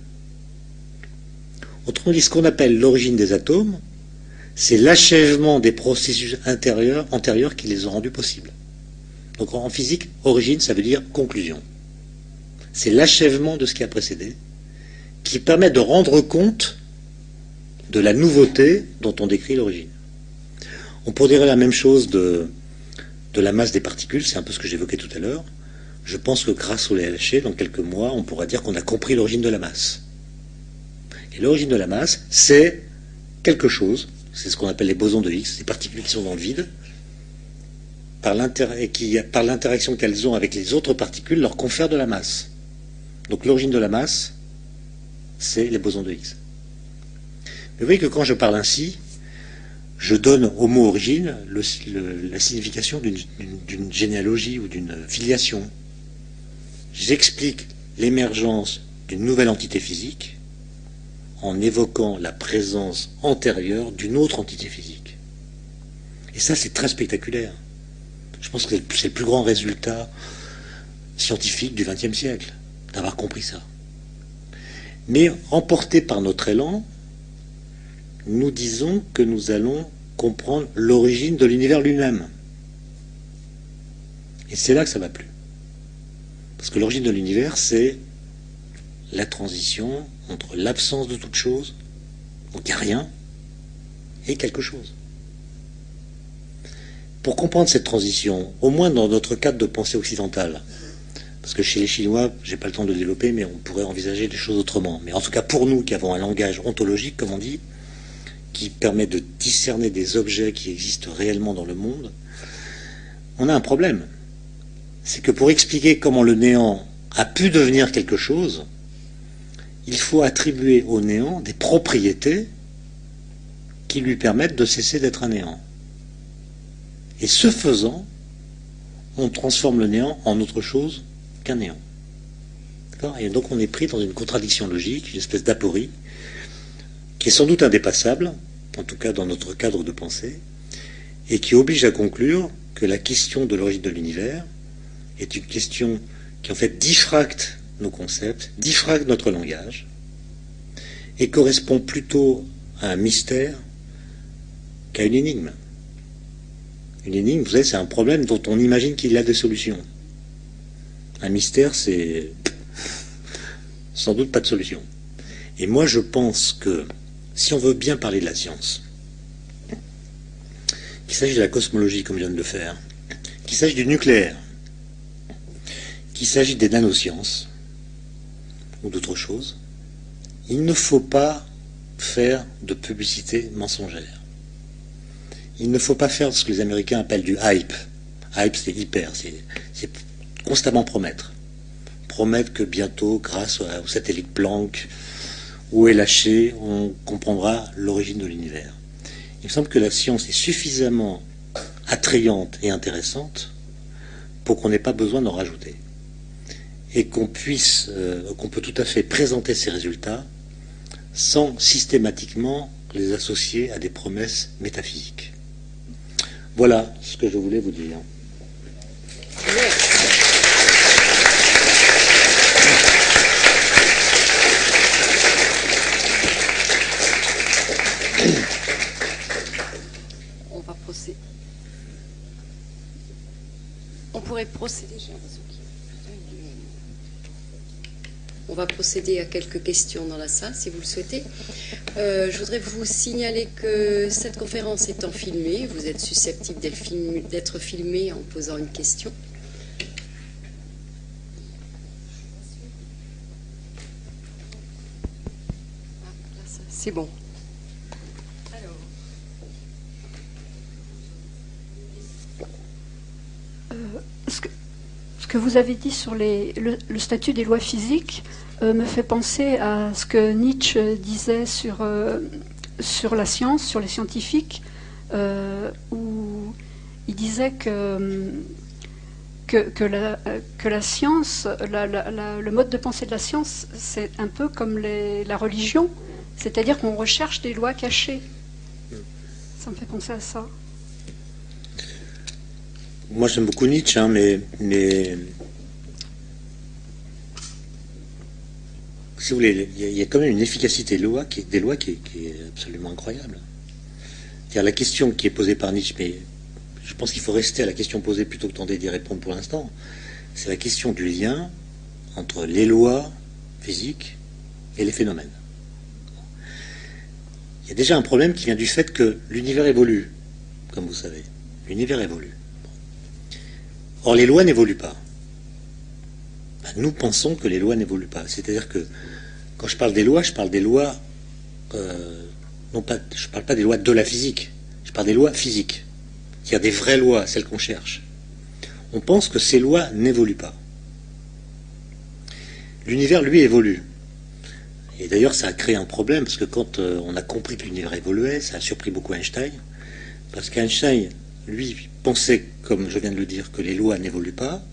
S2: Autrement dit, ce qu'on appelle l'origine des atomes, c'est l'achèvement des processus antérieurs qui les ont rendus possibles. Donc en physique, origine, ça veut dire conclusion. C'est l'achèvement de ce qui a précédé, qui permet de rendre compte de la nouveauté dont on décrit l'origine. On pourrait dire la même chose de la masse des particules, c'est un peu ce que j'évoquais tout à l'heure. Je pense que grâce au LHC, dans quelques mois, on pourra dire qu'on a compris l'origine de la masse. Et l'origine de la masse, c'est quelque chose, c'est ce qu'on appelle les bosons de Higgs, ces particules qui sont dans le vide, et qui, par l'interaction qu'elles ont avec les autres particules, leur confèrent de la masse. Donc l'origine de la masse, c'est les bosons de Higgs. Mais vous voyez que quand je parle ainsi, je donne au mot origine la signification d'une généalogie ou d'une filiation. J'explique l'émergence d'une nouvelle entité physique en évoquant la présence antérieure d'une autre entité physique. Et ça, c'est très spectaculaire. Je pense que c'est le plus grand résultat scientifique du XXe siècle, d'avoir compris ça. Mais emportés par notre élan, nous disons que nous allons comprendre l'origine de l'univers lui-même. Et c'est là que ça ne va plus. Parce que l'origine de l'univers, c'est la transition entre l'absence de toute chose, donc il n'y a rien, et quelque chose. Pour comprendre cette transition, au moins dans notre cadre de pensée occidentale, parce que chez les Chinois, je n'ai pas le temps de le développer, mais on pourrait envisager des choses autrement. Mais en tout cas, pour nous qui avons un langage ontologique, comme on dit, qui permet de discerner des objets qui existent réellement dans le monde, on a un problème. C'est que pour expliquer comment le néant a pu devenir quelque chose, il faut attribuer au néant des propriétés qui lui permettent de cesser d'être un néant. Et ce faisant, on transforme le néant en autre chose qu'un néant. Et donc on est pris dans une contradiction logique, une espèce d'aporie, qui est sans doute indépassable, en tout cas dans notre cadre de pensée, et qui oblige à conclure que la question de l'origine de l'univers est une question qui en fait diffracte nos concepts, diffracte notre langage, et correspond plutôt à un mystère qu'à une énigme. Une énigme, vous savez, c'est un problème dont on imagine qu'il y a des solutions. Un mystère, c'est sans doute pas de solution. Et moi, je pense que si on veut bien parler de la science, qu'il s'agisse de la cosmologie, comme je viens de le faire, qu'il s'agisse du nucléaire, qu'il s'agisse des nanosciences ou d'autres choses, il ne faut pas faire de publicité mensongère. Il ne faut pas faire ce que les Américains appellent du hype. Hype, c'est hyper, c'est constamment promettre. Promettre que bientôt, grâce au satellite Planck ou LHC, on comprendra l'origine de l'univers. Il me semble que la science est suffisamment attrayante et intéressante pour qu'on n'ait pas besoin d'en rajouter. Et qu'on peut tout à fait présenter ces résultats sans systématiquement les associer à des promesses métaphysiques. Voilà ce que je voulais vous dire.
S1: On va procéder. On va procéder à quelques questions dans la salle, si vous le souhaitez. Je voudrais vous signaler que cette conférence étant filmée, vous êtes susceptible d'être filmé en posant une question. C'est bon.
S3: Ce que vous avez dit sur le statut des lois physiques me fait penser à ce que Nietzsche disait sur la science, sur les scientifiques, où il disait que la science, le mode de pensée de la science, c'est un peu comme la religion, c'est-à-dire qu'on recherche des lois cachées. Ça me fait penser à ça.
S2: Moi, j'aime beaucoup Nietzsche, hein, mais si vous voulez, il y a quand même une efficacité des lois qui est absolument incroyable. C'est-à-dire la question qui est posée par Nietzsche, mais je pense qu'il faut rester à la question posée plutôt que tenter d'y répondre pour l'instant, c'est la question du lien entre les lois physiques et les phénomènes. Il y a déjà un problème qui vient du fait que l'univers évolue, comme vous savez. L'univers évolue. Or, les lois n'évoluent pas. Nous pensons que les lois n'évoluent pas. C'est-à-dire que, quand je parle des lois, je parle des lois, je parle pas des lois de la physique, je parle des lois physiques. C'est-à-dire des vraies lois, celles qu'on cherche. On pense que ces lois n'évoluent pas. L'univers, lui, évolue. Et d'ailleurs, ça a créé un problème, parce que quand on a compris que l'univers évoluait, ça a surpris beaucoup Einstein, parce qu'Einstein, lui, pensait, comme je viens de le dire, que les lois n'évoluent pas,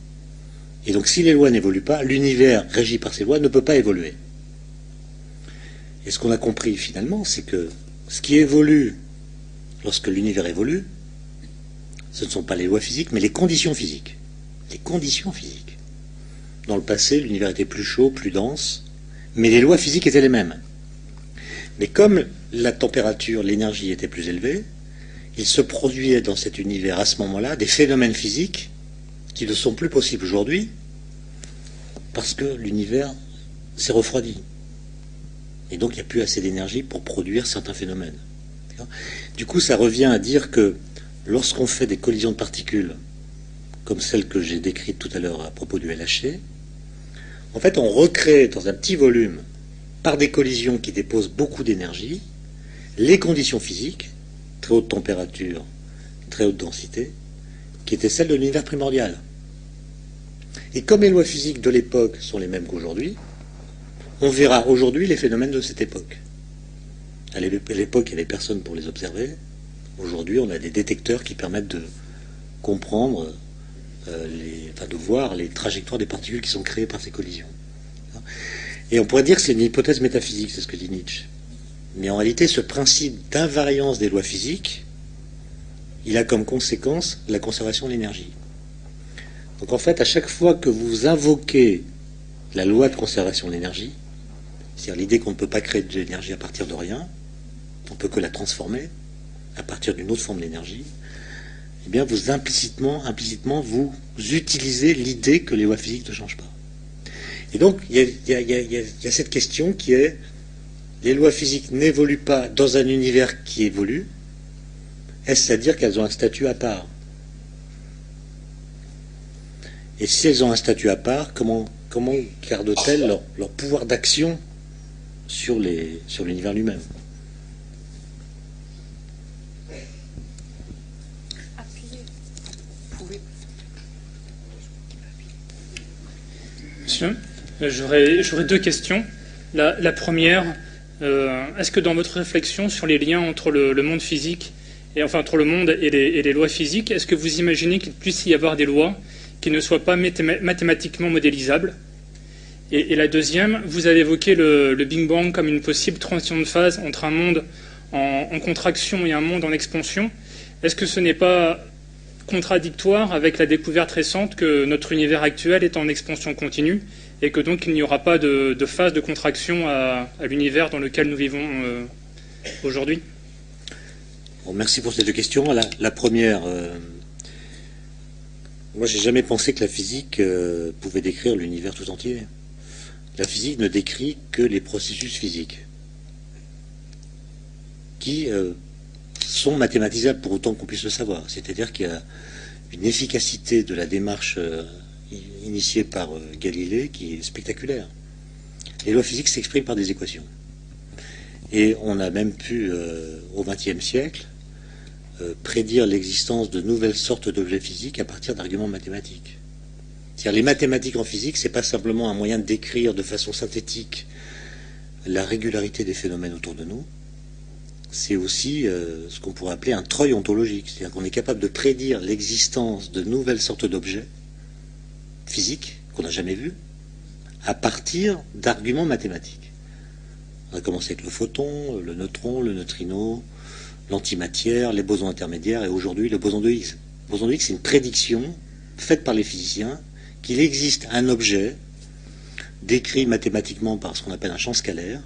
S2: et donc si les lois n'évoluent pas, l'univers régi par ces lois ne peut pas évoluer. Et ce qu'on a compris finalement, c'est que ce qui évolue lorsque l'univers évolue, ce ne sont pas les lois physiques, mais les conditions physiques. Les conditions physiques. Dans le passé, l'univers était plus chaud, plus dense, mais les lois physiques étaient les mêmes. Mais comme la température, l'énergie était plus élevée, il se produisait dans cet univers à ce moment-là des phénomènes physiques qui ne sont plus possibles aujourd'hui parce que l'univers s'est refroidi. Et donc il n'y a plus assez d'énergie pour produire certains phénomènes. Du coup, ça revient à dire que lorsqu'on fait des collisions de particules, comme celle que j'ai décrite tout à l'heure à propos du LHC, en fait on recrée dans un petit volume, par des collisions qui déposent beaucoup d'énergie, les conditions physiques, très haute température, très haute densité, qui étaient celles de l'univers primordial. Et comme les lois physiques de l'époque sont les mêmes qu'aujourd'hui, on verra aujourd'hui les phénomènes de cette époque. À l'époque, il n'y avait personne pour les observer. Aujourd'hui, on a des détecteurs qui permettent de comprendre, de voir les trajectoires des particules qui sont créées par ces collisions. Et on pourrait dire que c'est une hypothèse métaphysique, c'est ce que dit Nietzsche. Mais en réalité, ce principe d'invariance des lois physiques, il a comme conséquence la conservation de l'énergie. Donc en fait, à chaque fois que vous invoquez la loi de conservation de l'énergie, c'est-à-dire l'idée qu'on ne peut pas créer de l'énergie à partir de rien, on ne peut que la transformer à partir d'une autre forme d'énergie, eh bien vous implicitement, vous utilisez l'idée que les lois physiques ne changent pas. Et donc, il y a cette question qui est les lois physiques n'évoluent pas dans un univers qui évolue. Est-ce à dire qu'elles ont un statut à part? Et si elles ont un statut à part, comment gardent-elles leur pouvoir d'action sur l'univers lui-même?
S4: Monsieur, j'aurais deux questions. La première, est-ce que dans votre réflexion sur les liens entre le monde physique, entre le monde et les lois physiques, est-ce que vous imaginez qu'il puisse y avoir des lois qui ne soient pas mathématiquement modélisables? Et la deuxième, vous avez évoqué le Big Bang comme une possible transition de phase entre un monde en contraction et un monde en expansion. Est-ce que ce n'est pas contradictoire avec la découverte récente que notre univers actuel est en expansion continue et que donc il n'y aura pas de phase de contraction à l'univers dans lequel nous vivons aujourd'hui?
S2: Bon, merci pour ces deux questions. La première, moi j'ai jamais pensé que la physique pouvait décrire l'univers tout entier. La physique ne décrit que les processus physiques, qui sont mathématisables pour autant qu'on puisse le savoir. C'est-à-dire qu'il y a une efficacité de la démarche initiée par Galilée qui est spectaculaire. Les lois physiques s'expriment par des équations. Et on a même pu, au XXe siècle, prédire l'existence de nouvelles sortes d'objets physiques à partir d'arguments mathématiques. C'est-à-dire les mathématiques en physique, c'est pas simplement un moyen de décrire de façon synthétique la régularité des phénomènes autour de nous, c'est aussi ce qu'on pourrait appeler un treuil ontologique. C'est-à-dire qu'on est capable de prédire l'existence de nouvelles sortes d'objets physiques qu'on n'a jamais vus à partir d'arguments mathématiques. On a commencé avec le photon, le neutron, le neutrino, l'antimatière, les bosons intermédiaires et aujourd'hui le boson de Higgs. Le boson de Higgs, c'est une prédiction faite par les physiciens qu'il existe un objet décrit mathématiquement par ce qu'on appelle un champ scalaire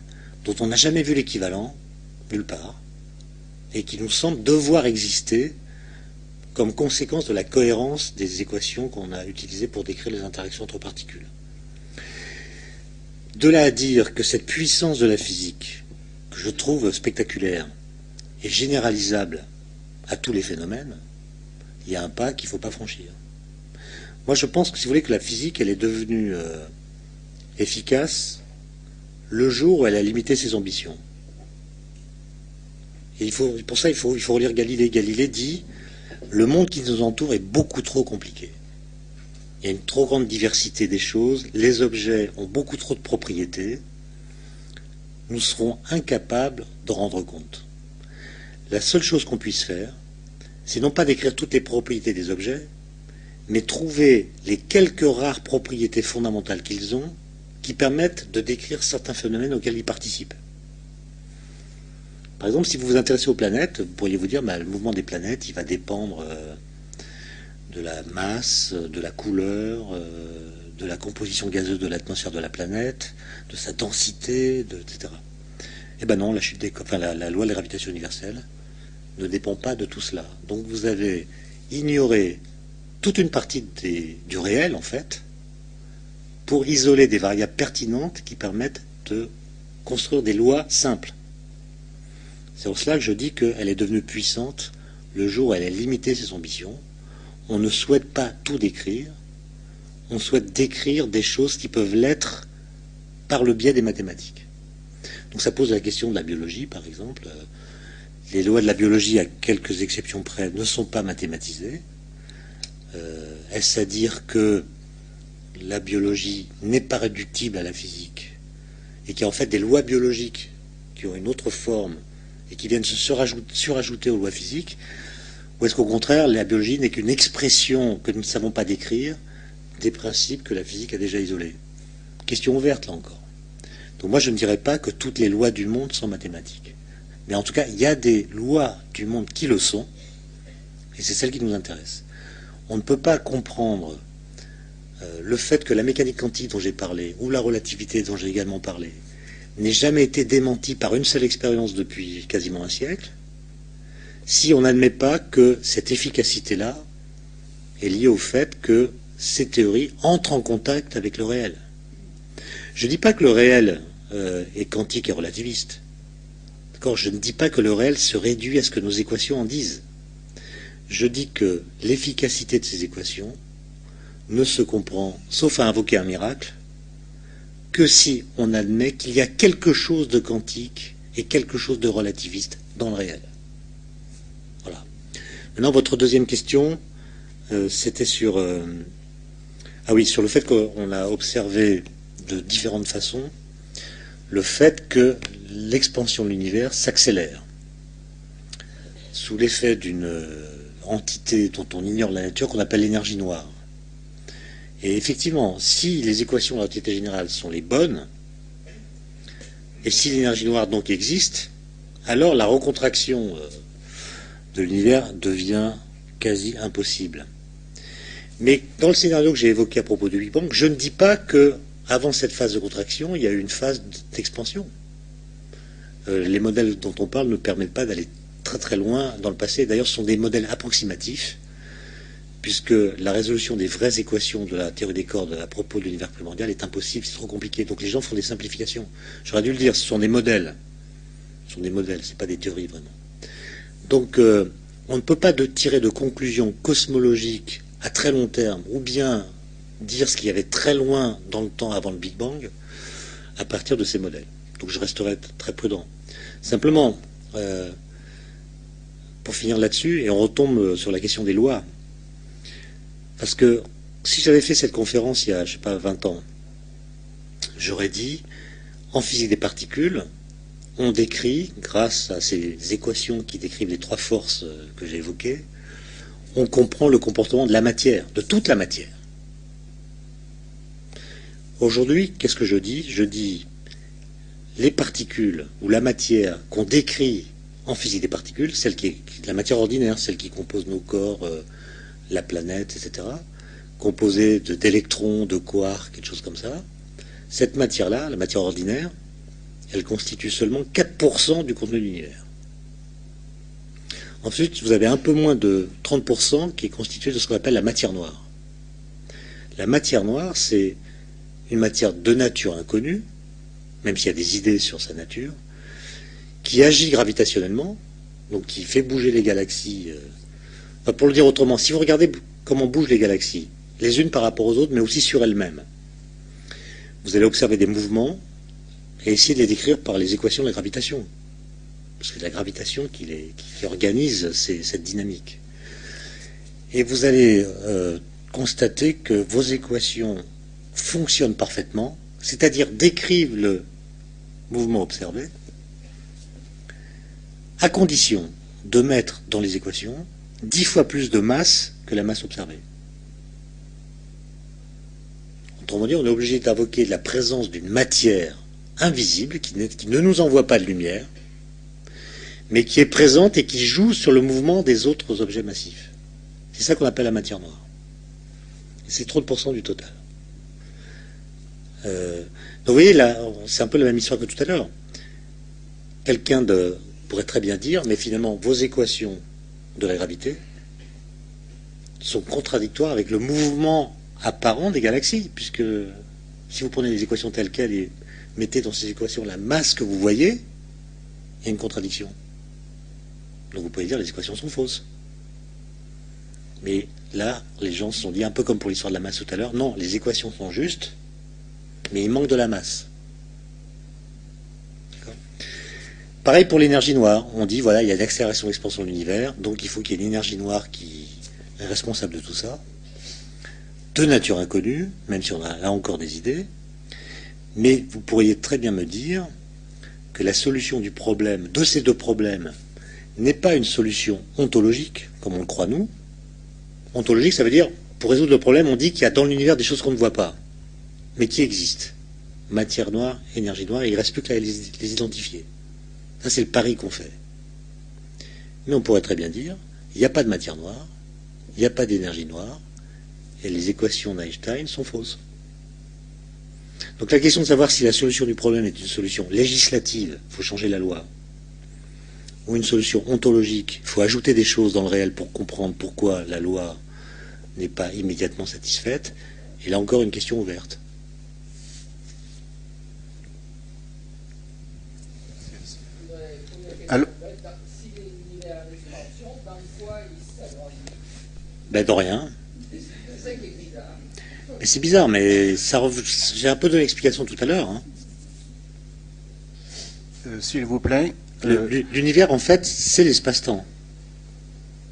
S2: dont on n'a jamais vu l'équivalent nulle part et qui nous semble devoir exister comme conséquence de la cohérence des équations qu'on a utilisées pour décrire les interactions entre particules. De là à dire que cette puissance de la physique, que je trouve spectaculaire, est généralisable à tous les phénomènes, il y a un pas qu'il ne faut pas franchir. Moi, je pense que, si vous voulez, que la physique, elle est devenue efficace le jour où elle a limité ses ambitions. Et pour ça, il faut relire Galilée. Galilée dit « Le monde qui nous entoure est beaucoup trop compliqué. Il y a une trop grande diversité des choses, les objets ont beaucoup trop de propriétés, nous serons incapables d'en rendre compte. La seule chose qu'on puisse faire, c'est non pas décrire toutes les propriétés des objets, mais trouver les quelques rares propriétés fondamentales qu'ils ont qui permettent de décrire certains phénomènes auxquels ils participent. Par exemple, si vous vous intéressez aux planètes, vous pourriez vous dire le mouvement des planètes, il va dépendre de la masse, de la couleur, de la composition gazeuse de l'atmosphère de la planète, de sa densité, etc. Eh bien non, la loi de la gravitation universelle ne dépend pas de tout cela. Donc vous avez ignoré toute une partie du réel, en fait, pour isoler des variables pertinentes qui permettent de construire des lois simples. C'est pour cela que je dis qu'elle est devenue puissante le jour où elle a limité ses ambitions. On ne souhaite pas tout décrire, on souhaite décrire des choses qui peuvent l'être par le biais des mathématiques. Donc ça pose la question de la biologie, par exemple. Les lois de la biologie, à quelques exceptions près, ne sont pas mathématisées. Est-ce à dire que la biologie n'est pas réductible à la physique et qu'il y a en fait des lois biologiques qui ont une autre forme et qui viennent se surajouter aux lois physiques, ou est-ce qu'au contraire la biologie n'est qu'une expression que nous ne savons pas décrire des principes que la physique a déjà isolés? Question ouverte là encore. Donc moi je ne dirais pas que toutes les lois du monde sont mathématiques, mais en tout cas il y a des lois du monde qui le sont et c'est celles qui nous intéressent. On ne peut pas comprendre le fait que la mécanique quantique dont j'ai parlé, ou la relativité dont j'ai également parlé, n'ait jamais été démentie par une seule expérience depuis quasiment un siècle, si on n'admet pas que cette efficacité-là est liée au fait que ces théories entrent en contact avec le réel. Je ne dis pas que le réel est quantique et relativiste. D'accord ? Je ne dis pas que le réel se réduit à ce que nos équations en disent. Je dis que l'efficacité de ces équations ne se comprend, sauf à invoquer un miracle, que si on admet qu'il y a quelque chose de quantique et quelque chose de relativiste dans le réel. Voilà. Maintenant, votre deuxième question, c'était sur sur le fait qu'on a observé de différentes façons le fait que l'expansion de l'univers s'accélère sous l'effet d'une entité dont on ignore la nature, qu'on appelle l'énergie noire. Et effectivement, si les équations de la relativité générale sont les bonnes, et si l'énergie noire donc existe, alors la recontraction de l'univers devient quasi impossible. Mais dans le scénario que j'ai évoqué à propos du Big Bang, je ne dis pas que avant cette phase de contraction, il y a eu une phase d'expansion. Les modèles dont on parle ne permettent pas d'aller très très loin dans le passé. D'ailleurs, ce sont des modèles approximatifs puisque la résolution des vraies équations de la théorie des cordes à propos de l'univers primordial est impossible, c'est trop compliqué. Donc les gens font des simplifications. J'aurais dû le dire, ce sont des modèles. Ce sont des modèles, ce n'est pas des théories vraiment. Donc on ne peut pas tirer de conclusions cosmologiques à très long terme, ou bien dire ce qu'il y avait très loin dans le temps avant le Big Bang, à partir de ces modèles. Donc je resterai très prudent. Simplement, pour finir là-dessus, et on retombe sur la question des lois, parce que si j'avais fait cette conférence il y a, je sais pas, 20 ans, j'aurais dit, en physique des particules, on décrit, grâce à ces équations qui décrivent les trois forces que j'ai évoquées, on comprend le comportement de la matière, de toute la matière. Aujourd'hui, qu'est-ce que je dis? Je dis les particules ou la matière qu'on décrit en physique des particules, celle qui est la matière ordinaire, celle qui compose nos corps, la planète, etc., composée d'électrons, de quarks, quelque chose comme ça, cette matière-là, la matière ordinaire, elle constitue seulement 4% du contenu de l'univers. Ensuite, vous avez un peu moins de 30% qui est constitué de ce qu'on appelle la matière noire. La matière noire, c'est une matière de nature inconnue, même s'il y a des idées sur sa nature, qui agit gravitationnellement, donc qui fait bouger les galaxies. Enfin, pour le dire autrement, si vous regardez comment bougent les galaxies, les unes par rapport aux autres, mais aussi sur elles-mêmes, vous allez observer des mouvements et essayer de les décrire par les équations de la gravitation. Parce que c'est la gravitation qui organise cette dynamique. Et vous allez constater que vos équations fonctionnent parfaitement, c'est-à-dire décrivent le mouvement observé, à condition de mettre dans les équations 10 fois plus de masse que la masse observée. Autrement dit, on est obligé d'invoquer la présence d'une matière invisible qui ne nous envoie pas de lumière, mais qui est présente et qui joue sur le mouvement des autres objets massifs. C'est ça qu'on appelle la matière noire. Et c'est 30% du total. Donc vous voyez, là, c'est un peu la même histoire que tout à l'heure. Quelqu'un pourrait très bien dire, mais finalement, vos équations de la gravité sont contradictoires avec le mouvement apparent des galaxies, puisque si vous prenez les équations telles quelles et mettez dans ces équations la masse que vous voyez, il y a une contradiction. Donc vous pouvez dire que les équations sont fausses. Mais là, les gens se sont dit, un peu comme pour l'histoire de la masse tout à l'heure, non, les équations sont justes, mais il manque de la masse. Pareil pour l'énergie noire. On dit, voilà, il y a l'accélération de l'expansion de l'univers, donc il faut qu'il y ait une énergie noire qui est responsable de tout ça, de nature inconnue, même si on a là encore des idées, mais vous pourriez très bien me dire que la solution du problème, de ces deux problèmes, n'est pas une solution ontologique, comme on le croit nous. Ontologique, ça veut dire, pour résoudre le problème, on dit qu'il y a dans l'univers des choses qu'on ne voit pas, mais qui existent. Matière noire, énergie noire, et il ne reste plus qu'à les identifier. Ça, c'est le pari qu'on fait. Mais on pourrait très bien dire, il n'y a pas de matière noire, il n'y a pas d'énergie noire, et les équations d'Einstein sont fausses. Donc la question de savoir si la solution du problème est une solution législative, il faut changer la loi, ou une solution ontologique, il faut ajouter des choses dans le réel pour comprendre pourquoi la loi n'est pas immédiatement satisfaite, et là encore une question ouverte.
S5: Alors,
S2: ben de rien. Mais c'est bizarre, mais j'ai un peu donné l'explication tout à l'heure. Hein.
S5: S'il vous plaît.
S2: L'univers, en fait, c'est l'espace-temps.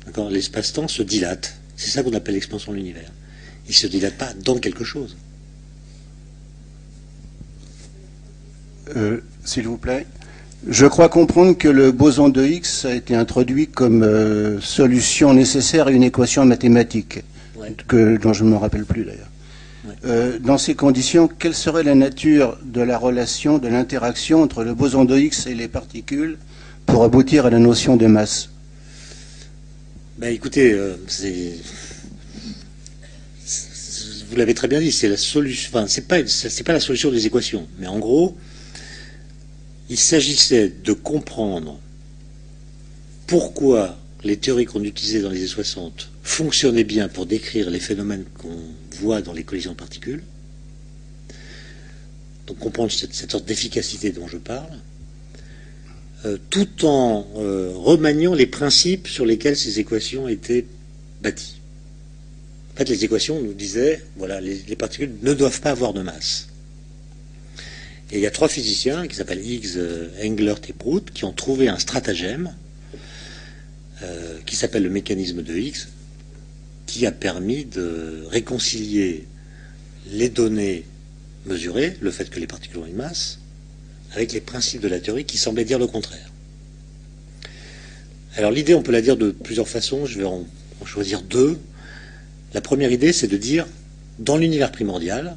S2: D'accord ? L'espace-temps se dilate. C'est ça qu'on appelle l'expansion de l'univers. Il ne se dilate pas dans quelque chose.
S5: S'il vous plaît. Je crois comprendre que le boson de Higgs a été introduit comme solution nécessaire à une équation mathématique,
S2: Ouais.
S5: dont je ne me rappelle plus d'ailleurs.
S2: Ouais.
S5: Dans ces conditions, quelle serait la nature de la relation, de l'interaction entre le boson de Higgs et les particules pour aboutir à la notion de masse?
S2: Ben écoutez, vous l'avez très bien dit, c'est la solution. Enfin, c'est pas la solution des équations, mais en gros, il s'agissait de comprendre pourquoi les théories qu'on utilisait dans les années 60 fonctionnaient bien pour décrire les phénomènes qu'on voit dans les collisions de particules, donc comprendre cette sorte d'efficacité dont je parle, tout en remaniant les principes sur lesquels ces équations étaient bâties. En fait, les équations nous disaient, voilà, les particules ne doivent pas avoir de masse. Et il y a 3 physiciens qui s'appellent Higgs, Englert et Prout qui ont trouvé un stratagème qui s'appelle le mécanisme de Higgs, qui a permis de réconcilier les données mesurées, le fait que les particules ont une masse, avec les principes de la théorie qui semblaient dire le contraire. Alors l'idée, on peut la dire de plusieurs façons, je vais en choisir 2. La première idée, c'est de dire, dans l'univers primordial,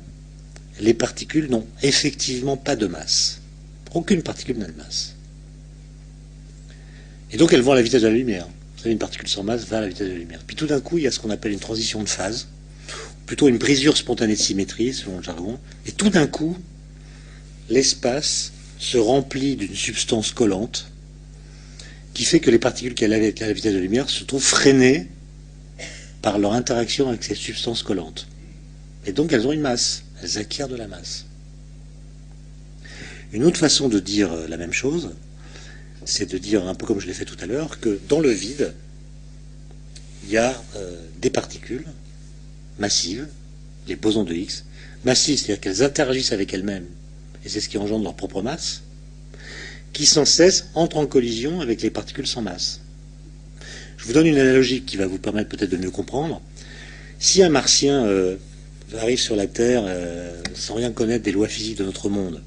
S2: les particules n'ont effectivement pas de masse. Aucune particule n'a de masse. Et donc elles vont à la vitesse de la lumière. Vous savez, une particule sans masse va à la vitesse de la lumière. Puis tout d'un coup, il y a ce qu'on appelle une transition de phase, plutôt une brisure spontanée de symétrie, selon le jargon. Et tout d'un coup, l'espace se remplit d'une substance collante qui fait que les particules qui allaient à la vitesse de la lumière se trouvent freinées par leur interaction avec cette substance collante. Et donc elles ont une masse, elles acquièrent de la masse. Une autre façon de dire la même chose, c'est de dire, un peu comme je l'ai fait tout à l'heure, que dans le vide, il y a des particules massives, les bosons de Higgs, massives, c'est-à-dire qu'elles interagissent avec elles-mêmes, et c'est ce qui engendre leur propre masse, qui sans cesse entrent en collision avec les particules sans masse. Je vous donne une analogie qui va vous permettre peut-être de mieux comprendre. Si un martien arrive sur la Terre sans rien connaître des lois physiques de notre monde,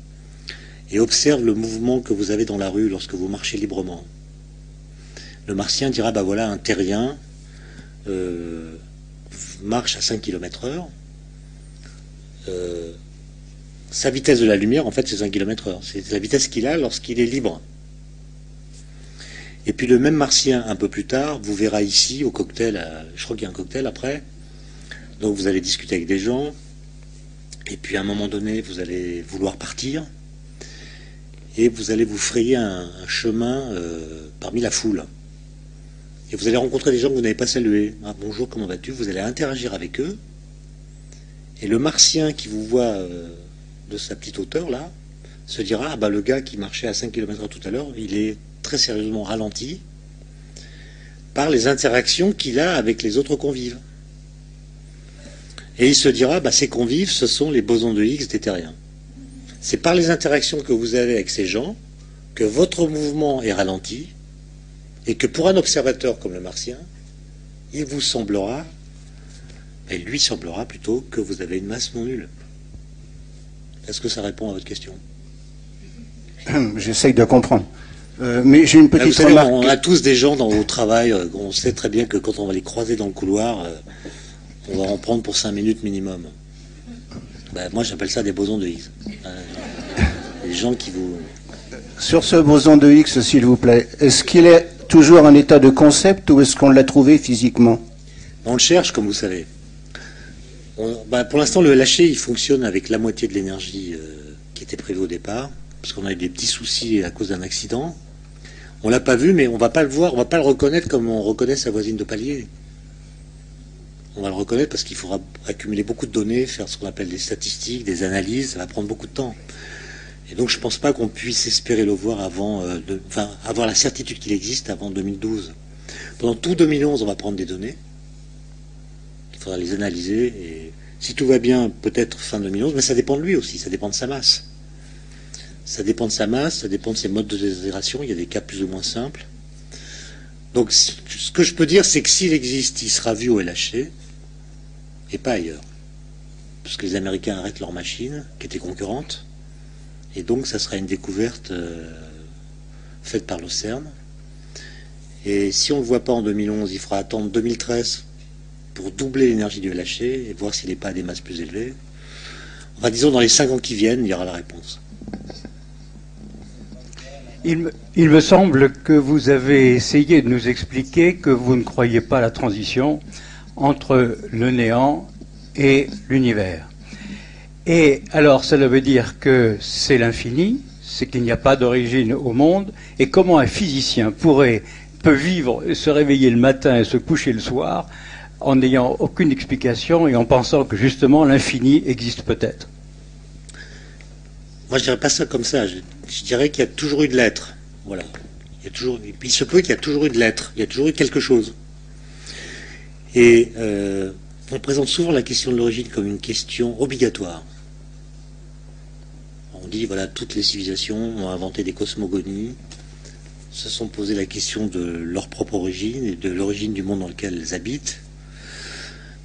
S2: et observe le mouvement que vous avez dans la rue lorsque vous marchez librement, le martien dira, bah voilà, un terrien marche à 5 km/h, sa vitesse de la lumière, en fait, c'est 5 km/h. C'est la vitesse qu'il a lorsqu'il est libre. Et puis le même martien, un peu plus tard, vous verra ici, au cocktail, je crois qu'il y a un cocktail après, donc vous allez discuter avec des gens, et puis à un moment donné, vous allez vouloir partir, et vous allez vous frayer un chemin parmi la foule. Et vous allez rencontrer des gens que vous n'avez pas salués. Ah, bonjour, comment vas-tu? Vous allez interagir avec eux, et le martien qui vous voit de sa petite hauteur, là, se dira, ah bah le gars qui marchait à 5 km/h tout à l'heure, il est très sérieusement ralenti par les interactions qu'il a avec les autres convives. Et il se dira, bah ces convives, ce sont les bosons de Higgs des terriens. C'est par les interactions que vous avez avec ces gens que votre mouvement est ralenti, et que pour un observateur comme le martien, il vous semblera, et lui semblera plutôt, que vous avez une masse non nulle. Est-ce que ça répond à votre question?
S5: J'essaye de comprendre. Mais j'ai une petite
S2: vous savez,
S5: remarque.
S2: on a tous des gens au travail, on sait très bien que quand on va les croiser dans le couloir, on va en prendre pour 5 minutes minimum. Ben, moi j'appelle ça des bosons de Higgs. Les gens qui vous...
S5: Sur ce boson de Higgs, s'il vous plaît, est-ce qu'il est toujours en état de concept ou est-ce qu'on l'a trouvé physiquement?
S2: On le cherche, comme vous savez. Pour l'instant, le LHC, il fonctionne avec la moitié de l'énergie qui était prévue au départ, parce qu'on a eu des petits soucis à cause d'un accident. On l'a pas vu, mais on va pas le voir, on va pas le reconnaître comme on reconnaît sa voisine de palier. On va le reconnaître parce qu'il faudra accumuler beaucoup de données, faire ce qu'on appelle des statistiques, des analyses, ça va prendre beaucoup de temps. Et donc je pense pas qu'on puisse espérer le voir avant, avoir la certitude qu'il existe avant 2012. Pendant tout 2011, on va prendre des données. Il faudra les analyser et si tout va bien, peut-être fin 2011, mais ça dépend de lui aussi, ça dépend de sa masse. Ça dépend de sa masse, ça dépend de ses modes de décélération, il y a des cas plus ou moins simples. Donc ce que je peux dire, c'est que s'il existe, il sera vu au LHC et pas ailleurs. Parce que les Américains arrêtent leur machine, qui était concurrente, et donc ça sera une découverte faite par le CERN. Et si on ne le voit pas en 2011, il faudra attendre 2013 pour doubler l'énergie du LHC et voir s'il n'est pas à des masses plus élevées. Enfin, disons, dans les 5 ans qui viennent, il y aura la réponse.
S6: Il me semble que vous avez essayé de nous expliquer que vous ne croyez pas à la transition entre le néant et l'univers. Et alors, cela veut dire que c'est l'infini, c'est qu'il n'y a pas d'origine au monde, et comment un physicien pourrait peut vivre, se réveiller le matin et se coucher le soir en n'ayant aucune explication et en pensant que justement l'infini existe peut-être?
S2: Moi, je dirais pas ça comme ça. Je dirais qu'il y a toujours eu de l'être. Voilà. Il se peut qu'il y a toujours eu de l'être. Il y a toujours eu quelque chose. Et on présente souvent la question de l'origine comme une question obligatoire. On dit, voilà, toutes les civilisations ont inventé des cosmogonies, se sont posé la question de leur propre origine et de l'origine du monde dans lequel elles habitent,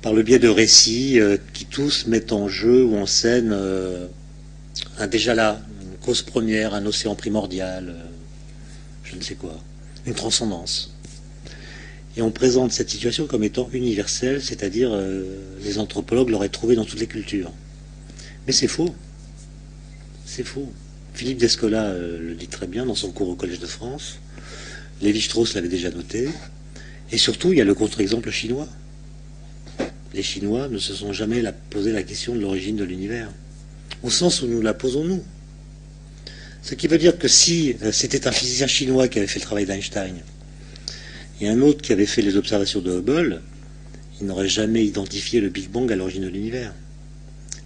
S2: par le biais de récits qui tous mettent en jeu ou en scène un déjà là, une cause première, un océan primordial, je ne sais quoi, une transcendance. Et on présente cette situation comme étant universelle, c'est-à-dire les anthropologues l'auraient trouvée dans toutes les cultures. Mais c'est faux. C'est faux. Philippe Descola le dit très bien dans son cours au Collège de France. Lévi-Strauss l'avait déjà noté. Et surtout, il y a le contre-exemple chinois. Les Chinois ne se sont jamais posé la question de l'origine de l'univers, au sens où nous la posons nous. Ce qui veut dire que si c'était un physicien chinois qui avait fait le travail d'Einstein et un autre qui avait fait les observations de Hubble, il n'aurait jamais identifié le Big Bang à l'origine de l'univers.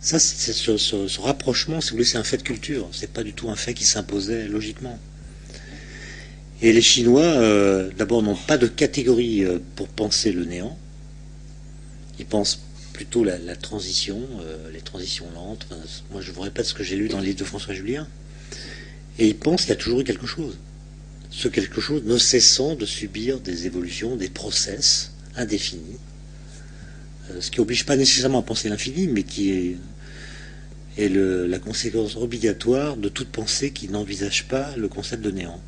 S2: Ça, ce rapprochement, si vous voulez, c'est un fait de culture. C'est pas du tout un fait qui s'imposait logiquement. Et les Chinois, d'abord, n'ont pas de catégorie pour penser le néant. Ils pensent plutôt la transition, les transitions lentes. Enfin, moi, je vous répète ce que j'ai lu dans le livre de François Julien. Et ils pensent qu'il y a toujours eu quelque chose. Ce quelque chose ne cessant de subir des évolutions, des process indéfinis. Ce qui n'oblige pas nécessairement à penser l'infini, mais qui est la conséquence obligatoire de toute pensée qui n'envisage pas le concept de néant.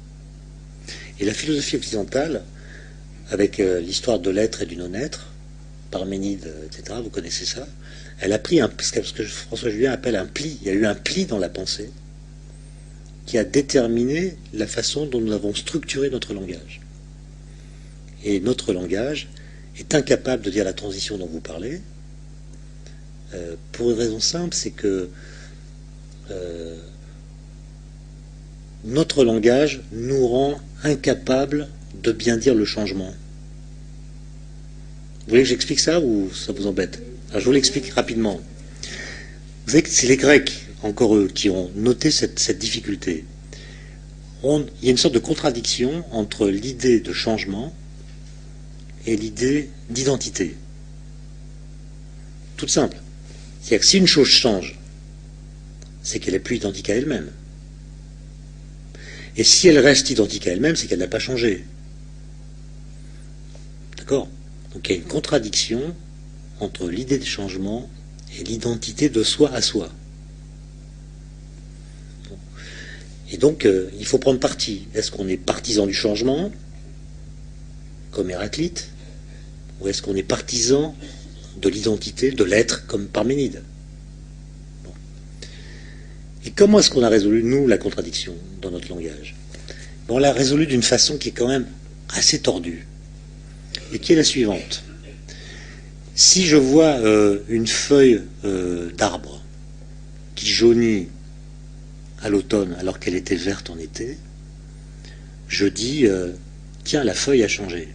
S2: Et la philosophie occidentale, avec l'histoire de l'être et du non-être, Parménide, etc., vous connaissez ça, elle a pris ce que François Julien appelle un pli. Il y a eu un pli dans la pensée qui a déterminé la façon dont nous avons structuré notre langage. Et notre langage est incapable de dire la transition dont vous parlez, pour une raison simple, c'est que notre langage nous rend incapables de bien dire le changement. Vous voulez que j'explique ça ou ça vous embête? Alors je vous l'explique rapidement. Vous savez que c'est les Grecs, encore eux, qui ont noté cette difficulté. Il y a une sorte de contradiction entre l'idée de changement et l'idée d'identité. Toute simple. C'est-à-dire que si une chose change, c'est qu'elle n'est plus identique à elle-même. Et si elle reste identique à elle-même, c'est qu'elle n'a pas changé. D'accord? Donc il y a une contradiction entre l'idée de changement et l'identité de soi à soi. Et donc, il faut prendre parti. Est-ce qu'on est partisan du changement, comme Héraclite, ou est-ce qu'on est partisan de l'identité, de l'être, comme Parménide? Bon. Et comment est-ce qu'on a résolu, nous, la contradiction dans notre langage? On l'a résolu d'une façon qui est quand même assez tordue, et qui est la suivante. Si je vois une feuille d'arbre qui jaunit à l'automne alors qu'elle était verte en été, je dis tiens, la feuille a changé.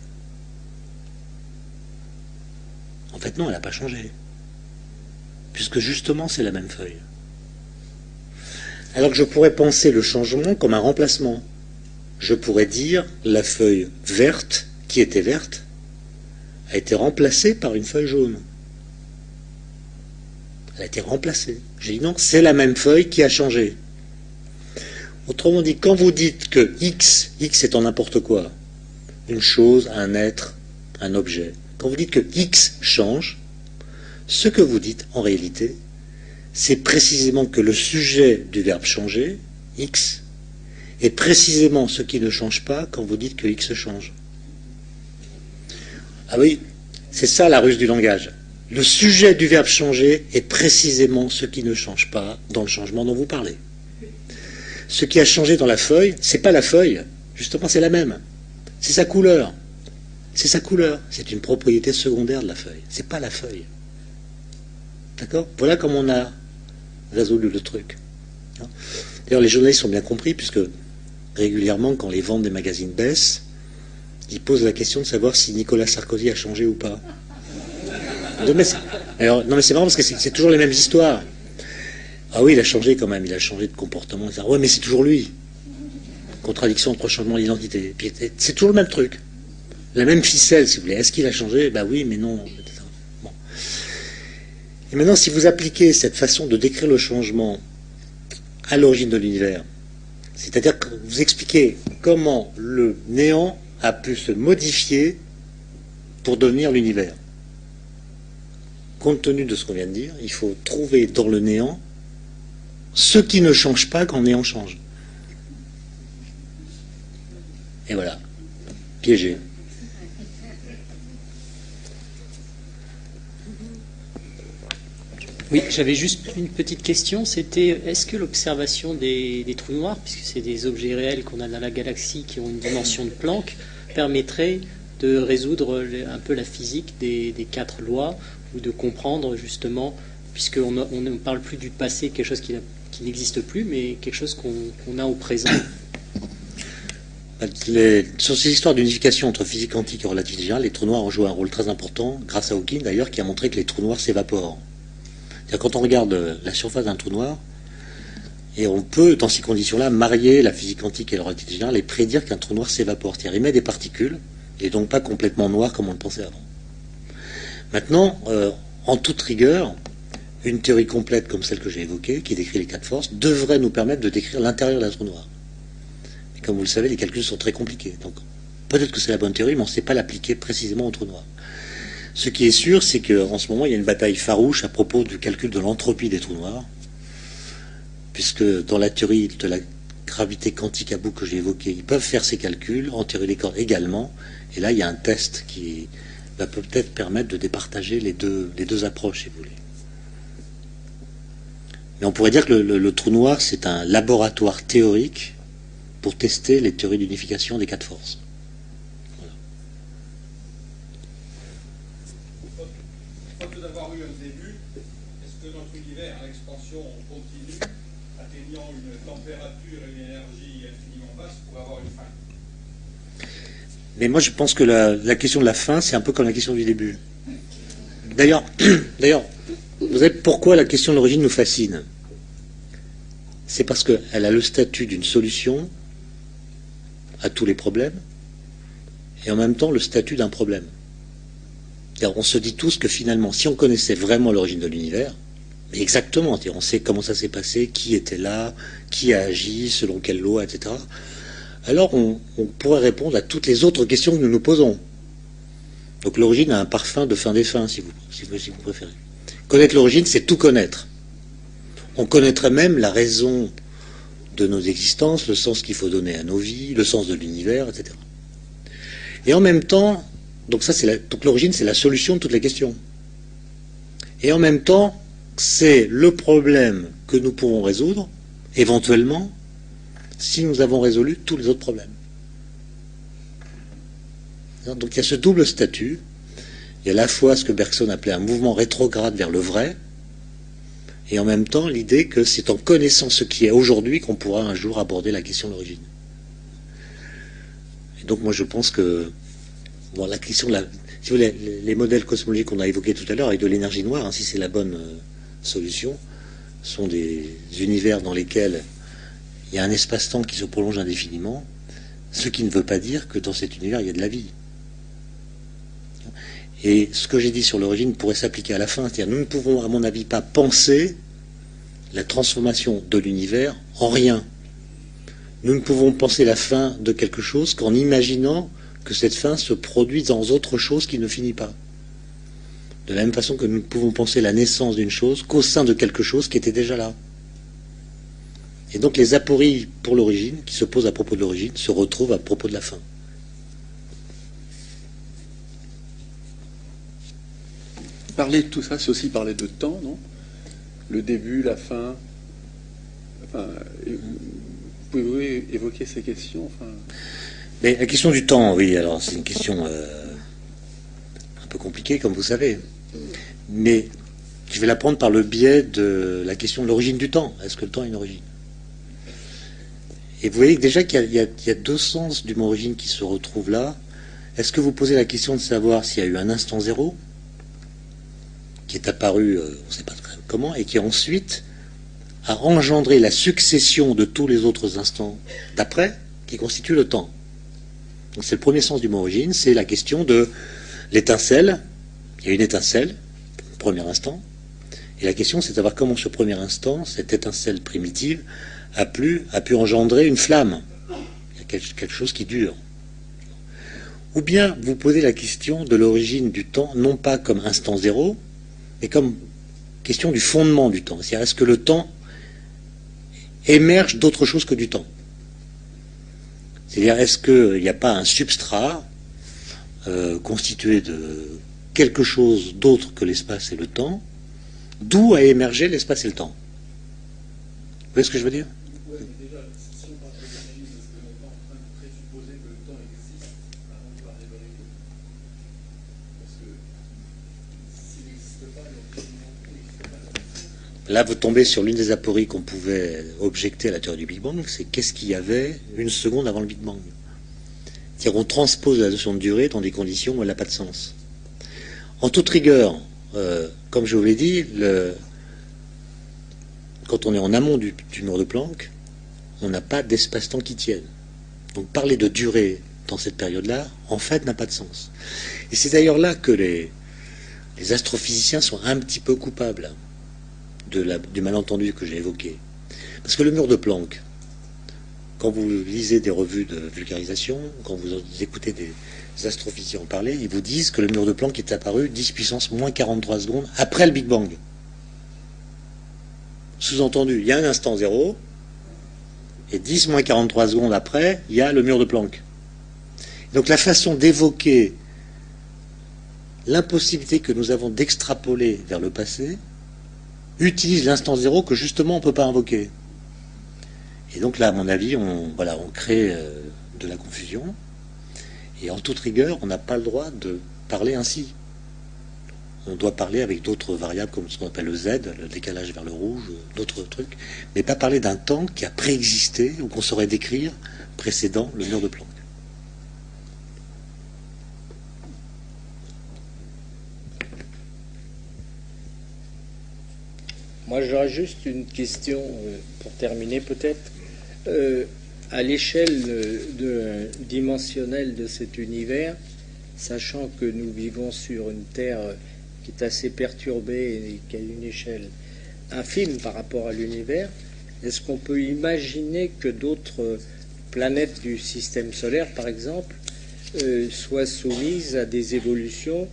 S2: En fait non, elle n'a pas changé, puisque justement c'est la même feuille. Alors que je pourrais penser le changement comme un remplacement. Je pourrais dire la feuille verte qui était verte a été remplacée par une feuille jaune. Elle a été remplacée. J'ai dit non, c'est la même feuille qui a changé. Autrement dit, quand vous dites que X est en n'importe quoi, une chose, un être, un objet, quand vous dites que X change, ce que vous dites en réalité, c'est précisément que le sujet du verbe changer, X, est précisément ce qui ne change pas quand vous dites que X change. Ah oui, c'est ça la ruse du langage. Le sujet du verbe changer est précisément ce qui ne change pas dans le changement dont vous parlez. Ce qui a changé dans la feuille, c'est pas la feuille, justement c'est la même. C'est sa couleur. C'est sa couleur. C'est une propriété secondaire de la feuille. C'est pas la feuille. D'accord? Voilà comment on a résolu le truc. D'ailleurs, les journalistes sont bien compris, puisque régulièrement, quand les ventes des magazines baissent, il pose la question de savoir si Nicolas Sarkozy a changé ou pas. Non mais c'est marrant parce que c'est toujours les mêmes histoires. Ah oui, il a changé quand même, il a changé de comportement, etc. Ouais, mais c'est toujours lui. Contradiction entre changement d'identité. C'est toujours le même truc. La même ficelle, si vous voulez. Est-ce qu'il a changé? Bah oui, mais non, etc. Bon. Et maintenant, si vous appliquez cette façon de décrire le changement à l'origine de l'univers, c'est-à-dire que vous expliquez comment le néant a pu se modifier pour devenir l'univers. Compte tenu de ce qu'on vient de dire, il faut trouver dans le néant ce qui ne change pas quand le néant change. Et voilà, piégé.
S7: Oui, j'avais juste une petite question, c'était est-ce que l'observation des trous noirs, puisque c'est des objets réels qu'on a dans la galaxie qui ont une dimension de Planck, permettrait de résoudre un peu la physique des 4 lois, ou de comprendre justement, puisqu'on ne parle plus du passé, quelque chose qui n'existe plus, mais quelque chose qu'on a au présent.
S2: Sur ces histoires d'unification entre physique quantique et relativité générale, les trous noirs ont joué un rôle très important, grâce à Hawking d'ailleurs, qui a montré que les trous noirs s'évaporent. Quand on regarde la surface d'un trou noir, et on peut, dans ces conditions-là, marier la physique quantique et la relativité générale et prédire qu'un trou noir s'évapore. C'est-à-dire il émet des particules, il n'est donc pas complètement noir comme on le pensait avant. Maintenant, en toute rigueur, une théorie complète comme celle que j'ai évoquée, qui décrit les 4 forces, devrait nous permettre de décrire l'intérieur d'un trou noir. Mais comme vous le savez, les calculs sont très compliqués. Donc peut-être que c'est la bonne théorie, mais on ne sait pas l'appliquer précisément au trou noir. Ce qui est sûr, c'est qu'en ce moment, il y a une bataille farouche à propos du calcul de l'entropie des trous noirs, puisque dans la théorie de la gravité quantique à boucle que j'ai évoquée, ils peuvent faire ces calculs, en théorie des cordes également, et là, il y a un test qui va peut-être permettre de départager les deux approches, si vous voulez. Mais on pourrait dire que le trou noir, c'est un laboratoire théorique pour tester les théories d'unification des 4 forces.
S8: Faute d'avoir eu un début, est-ce que notre univers a l'expansion continue, atteignant une température et une énergie infiniment basse pour avoir une fin?
S2: Mais moi, je pense que la question de la fin, c'est un peu comme la question du début. D'ailleurs, vous savez pourquoi la question de l'origine nous fascine? C'est parce qu'elle a le statut d'une solution à tous les problèmes, et en même temps le statut d'un problème. On se dit tous que finalement, si on connaissait vraiment l'origine de l'univers, mais exactement, on sait comment ça s'est passé, qui était là, qui a agi, selon quelle loi, etc., alors on pourrait répondre à toutes les autres questions que nous nous posons. Donc l'origine a un parfum de fin des fins, si vous préférez. Connaître l'origine, c'est tout connaître. On connaîtrait même la raison de nos existences, le sens qu'il faut donner à nos vies, le sens de l'univers, etc. Et en même temps, donc l'origine, c'est la solution de toutes les questions. Et en même temps, c'est le problème que nous pourrons résoudre, éventuellement, si nous avons résolu tous les autres problèmes. Donc il y a ce double statut. Il y a à la fois ce que Bergson appelait un mouvement rétrograde vers le vrai, et en même temps l'idée que c'est en connaissant ce qui est aujourd'hui qu'on pourra un jour aborder la question de l'origine. Et donc moi je pense que la question de si vous voulez, les modèles cosmologiques qu'on a évoqués tout à l'heure, et de l'énergie noire, si c'est la bonne solution, sont des univers dans lesquels il y a un espace-temps qui se prolonge indéfiniment, ce qui ne veut pas dire que dans cet univers il y a de la vie. Et ce que j'ai dit sur l'origine pourrait s'appliquer à la fin, c'est-à-dire nous ne pouvons, à mon avis, pas penser la transformation de l'univers en rien. Nous ne pouvons penser la fin de quelque chose qu'en imaginant que cette fin se produit dans autre chose qui ne finit pas. De la même façon que nous ne pouvons penser la naissance d'une chose qu'au sein de quelque chose qui était déjà là. Et donc les apories pour l'origine, qui se posent à propos de l'origine, se retrouvent à propos de la fin.
S9: Parler de tout ça, c'est aussi parler de temps, non? Le début, la fin. Enfin, pouvez-vous évoquer ces questions?
S2: Mais la question du temps, oui, alors c'est une question un peu compliquée, comme vous savez. Mais je vais la prendre par le biais de la question de l'origine du temps. Est-ce que le temps a une origine? Et vous voyez déjà qu'il y a 2 sens du mot origine qui se retrouvent là. Est-ce que vous posez la question de savoir s'il y a eu un instant zéro qui est apparu, on ne sait pas très comment, et qui ensuite a engendré la succession de tous les autres instants d'après, qui constituent le temps. Donc c'est le premier sens du mot origine, c'est la question de l'étincelle. Il y a une étincelle, premier instant, et la question c'est de savoir comment ce premier instant, cette étincelle primitive, a pu engendrer une flamme. Il y a quelque chose qui dure. Ou bien vous posez la question de l'origine du temps, non pas comme instant zéro, mais comme question du fondement du temps. C'est-à-dire, est-ce que le temps émerge d'autre chose que du temps? C'est-à-dire, est-ce qu'il n'y a pas un substrat constitué de quelque chose d'autre que l'espace et le temps, d'où a émergé l'espace et le temps? Vous voyez ce que je veux dire?
S8: Oui, mais déjà, si on parle de l'origine, est-ce qu'on n'est pas en train de présupposer que le temps existe avant de parler d'origine? Parce que s'il n'existe pas, l'origine n'existe pas.
S2: Là, vous tombez sur l'une des apories qu'on pouvait objecter à la théorie du Big Bang, c'est qu'est-ce qu'il y avait une seconde avant le Big Bang. C'est-à-dire qu'on transpose la notion de durée dans des conditions où elle n'a pas de sens. En toute rigueur, comme je vous l'ai dit, quand on est en amont du mur de Planck, on n'a pas d'espace-temps qui tienne. Donc parler de durée dans cette période-là, en fait, n'a pas de sens. Et c'est d'ailleurs là que les astrophysiciens sont un petit peu coupables du malentendu que j'ai évoqué. Parce que le mur de Planck, quand vous lisez des revues de vulgarisation, quand vous écoutez des astrophysiciens en parler, ils vous disent que le mur de Planck est apparu 10 puissance moins 43 secondes après le Big Bang. Sous-entendu, il y a un instant zéro, et 10 moins 43 secondes après, il y a le mur de Planck. Donc la façon d'évoquer l'impossibilité que nous avons d'extrapoler vers le passé utilise l'instant zéro que justement on ne peut pas invoquer. Et donc là, à mon avis, on crée de la confusion, et en toute rigueur, on n'a pas le droit de parler ainsi. On doit parler avec d'autres variables, comme ce qu'on appelle le Z, le décalage vers le rouge, d'autres trucs, mais pas parler d'un temps qui a préexisté, ou qu'on saurait décrire, précédant le mur de Planck.
S10: Moi, j'aurais juste une question, pour terminer peut-être. À l'échelle dimensionnelle de cet univers, sachant que nous vivons sur une Terre qui est assez perturbée et qui a une échelle infime par rapport à l'univers, est-ce qu'on peut imaginer que d'autres planètes du système solaire, par exemple, soient soumises à des évolutions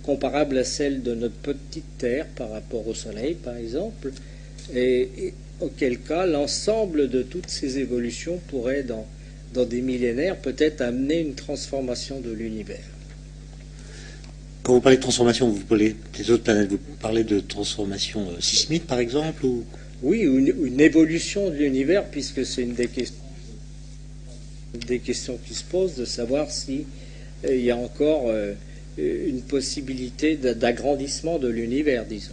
S10: comparables à celles de notre petite Terre par rapport au Soleil, par exemple, et auquel cas l'ensemble de toutes ces évolutions pourrait, dans des millénaires, peut-être amener une transformation de l'univers?
S2: Quand vous parlez de transformation, vous parlez des autres planètes, vous parlez de transformation sismique, par exemple, ou...
S10: Oui, une évolution de l'univers, puisque c'est une des questions qui se posent, de savoir si il y a encore une possibilité d'agrandissement de l'univers, disons.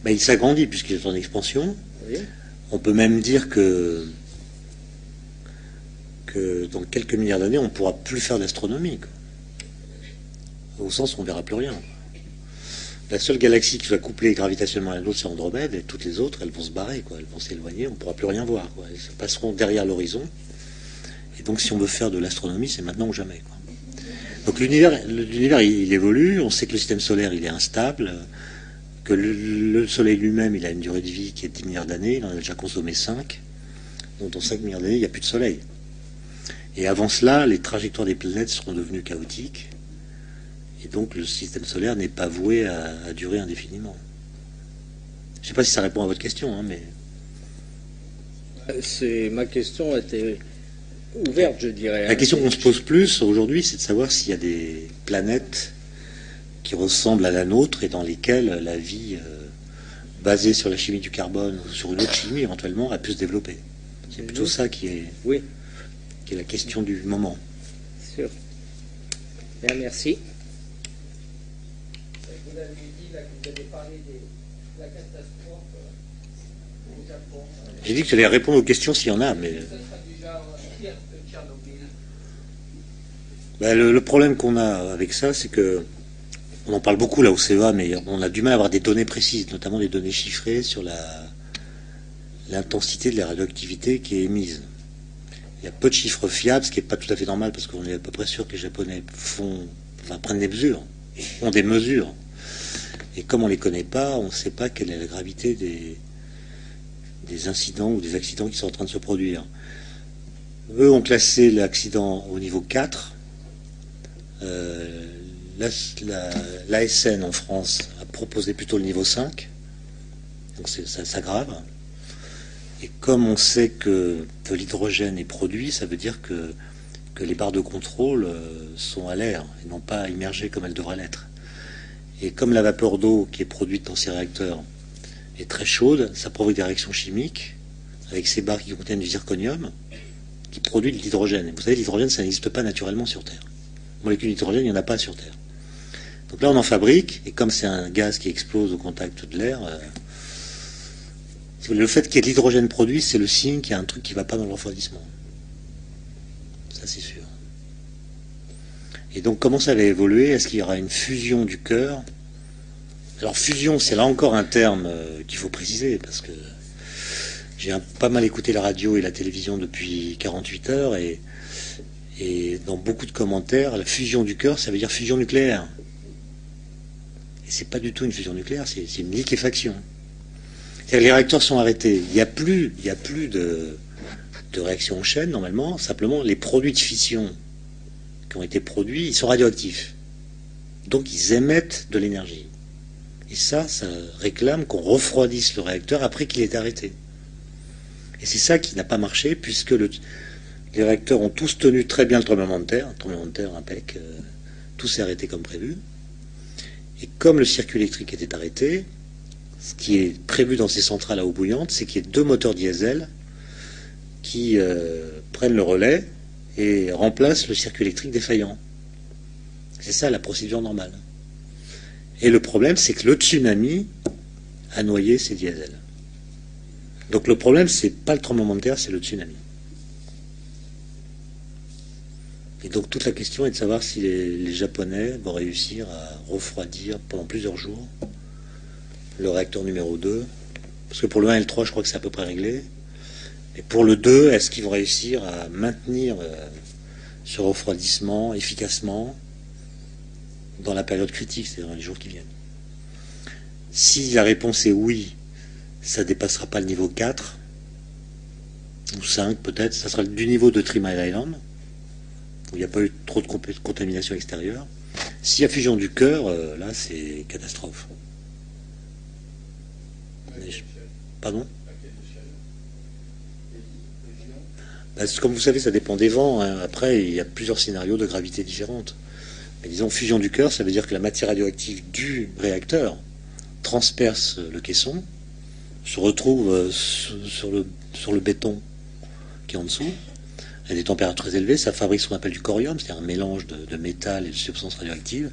S2: Ben, il s'agrandit puisqu'il est en expansion.
S10: Oui.
S2: On peut même dire que dans quelques milliards d'années, on ne pourra plus faire d'astronomie. Au sens où on ne verra plus rien. La seule galaxie qui soit couplée gravitationnellement à l'autre, c'est Andromède, et toutes les autres, elles vont se barrer, elles vont s'éloigner, on ne pourra plus rien voir. Elles se passeront derrière l'horizon. Et donc, si on veut faire de l'astronomie, c'est maintenant ou jamais. Donc, l'univers, il évolue. On sait que le système solaire, il est instable, que le Soleil lui-même, il a une durée de vie qui est de 10 milliards d'années. Il en a déjà consommé 5. Donc, dans 5 milliards d'années, il n'y a plus de Soleil. Et avant cela, les trajectoires des planètes seront devenues chaotiques. Et donc, le système solaire n'est pas voué à durer indéfiniment. Je ne sais pas si ça répond à votre question, mais...
S10: Ma question était ouverte, je dirais.
S2: La question qu'on se pose plus aujourd'hui, c'est de savoir s'il y a des planètes qui ressemblent à la nôtre et dans lesquelles la vie basée sur la chimie du carbone ou sur une autre chimie éventuellement a pu se développer. C'est plutôt ça qui est la question du moment.
S10: Sûr. Bien, merci.
S11: Vous avez dit là, que vous avez parlé de la catastrophe au Japon.
S2: J'ai dit que j'allais répondre aux questions s'il y en a, mais...
S11: Ça sera déjà pire que Tchernobyl.
S2: Le problème qu'on a avec ça, c'est que on en parle beaucoup là au CEA, mais on a du mal à avoir des données précises, notamment des données chiffrées sur l'intensité de la radioactivité qui est émise. Il y a peu de chiffres fiables, ce qui n'est pas tout à fait normal, parce qu'on est à peu près sûr que les Japonais prennent des mesures, ont des mesures. Et comme on ne les connaît pas, on ne sait pas quelle est la gravité des incidents ou des accidents qui sont en train de se produire. Eux ont classé l'accident au niveau 4. L'ASN en France a proposé plutôt le niveau 5. Donc ça s'aggrave. Et comme on sait que l'hydrogène est produit, ça veut dire que les barres de contrôle sont à l'air et non pas immergées comme elles devraient l'être. Et comme la vapeur d'eau qui est produite dans ces réacteurs est très chaude, ça provoque des réactions chimiques avec ces barres qui contiennent du zirconium qui produit de l'hydrogène. Et vous savez, l'hydrogène, ça n'existe pas naturellement sur Terre. Molécule d'hydrogène, il n'y en a pas sur Terre. Donc là, on en fabrique, et comme c'est un gaz qui explose au contact de l'air, le fait qu'il y ait de l'hydrogène produit, c'est le signe qu'il y a un truc qui ne va pas dans le refroidissement. Ça, c'est sûr. Et donc, comment ça va évoluer? Est-ce qu'il y aura une fusion du cœur? Alors, fusion, c'est là encore un terme qu'il faut préciser, parce que j'ai pas mal écouté la radio et la télévision depuis 48 heures, et dans beaucoup de commentaires, la fusion du cœur, ça veut dire fusion nucléaire. Et c'est pas du tout une fusion nucléaire, c'est une liquéfaction. C'est-à-dire les réacteurs sont arrêtés. Il n'y a plus de réaction en chaîne, normalement. Simplement, les produits de fission qui ont été produits, ils sont radioactifs. Donc, ils émettent de l'énergie. Et ça réclame qu'on refroidisse le réacteur après qu'il est arrêté. Et c'est ça qui n'a pas marché, puisque les réacteurs ont tous tenu très bien le tremblement de terre impec, tout s'est arrêté comme prévu. Et comme le circuit électrique était arrêté, ce qui est prévu dans ces centrales à eau bouillante, c'est qu'il y ait 2 moteurs diesel qui prennent le relais et remplacent le circuit électrique défaillant. C'est ça la procédure normale. Et le problème, c'est que le tsunami a noyé ces diesels. Donc le problème, c'est pas le tremblement de terre, c'est le tsunami. Et donc toute la question est de savoir si les Japonais vont réussir à refroidir pendant plusieurs jours le réacteur numéro 2. Parce que pour le 1 et le 3, je crois que c'est à peu près réglé. Et pour le 2, est-ce qu'ils vont réussir à maintenir ce refroidissement efficacement dans la période critique, c'est-à-dire dans les jours qui viennent? Si la réponse est oui, ça ne dépassera pas le niveau 4, ou 5 peut-être, ça sera du niveau de 3 Mile Island, où il n'y a pas eu trop de contamination extérieure. S'il y a fusion du cœur, là c'est catastrophe. Pardon? Comme vous savez, ça dépend des vents. Hein. Après, il y a plusieurs scénarios de gravité différentes. Mais disons, fusion du cœur, ça veut dire que la matière radioactive du réacteur transperce le caisson, se retrouve sur le béton qui est en dessous, à des températures très élevées, ça fabrique ce qu'on appelle du corium, c'est-à-dire un mélange de métal et de substances radioactives.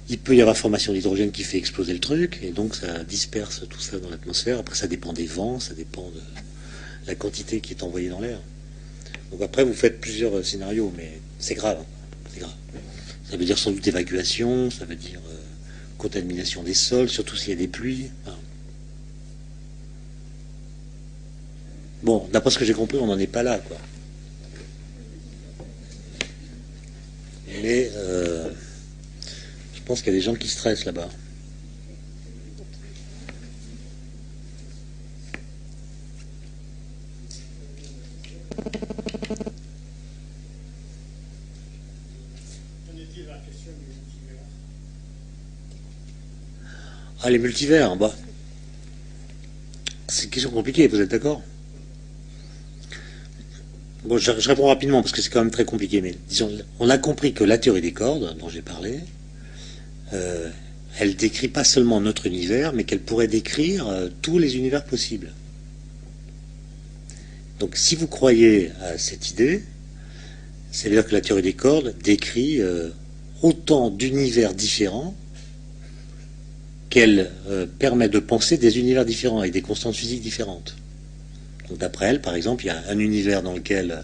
S2: Il peut y avoir formation d'hydrogène qui fait exploser le truc, et donc ça disperse tout ça dans l'atmosphère. Après, ça dépend des vents, ça dépend de la quantité qui est envoyée dans l'air. Donc après, vous faites plusieurs scénarios, mais c'est grave. C'est grave. Ça veut dire sans doute évacuation, ça veut dire contamination des sols, surtout s'il y a des pluies. Enfin. Bon, d'après ce que j'ai compris, on n'en est pas là, quoi. Mais je pense qu'il y a des gens qui stressent là-bas. Ah, les multivers, bah. C'est une question compliquée, vous êtes d'accord? Bon, je réponds rapidement parce que c'est quand même très compliqué, mais disons, on a compris que la théorie des cordes, dont j'ai parlé, elle décrit pas seulement notre univers, mais qu'elle pourrait décrire tous les univers possibles. Donc, si vous croyez à cette idée, c'est-à-dire que la théorie des cordes décrit autant d'univers différents qu'elle permet de penser des univers différents avec des constantes physiques différentes. Donc d'après elle, par exemple, il y a un univers dans lequel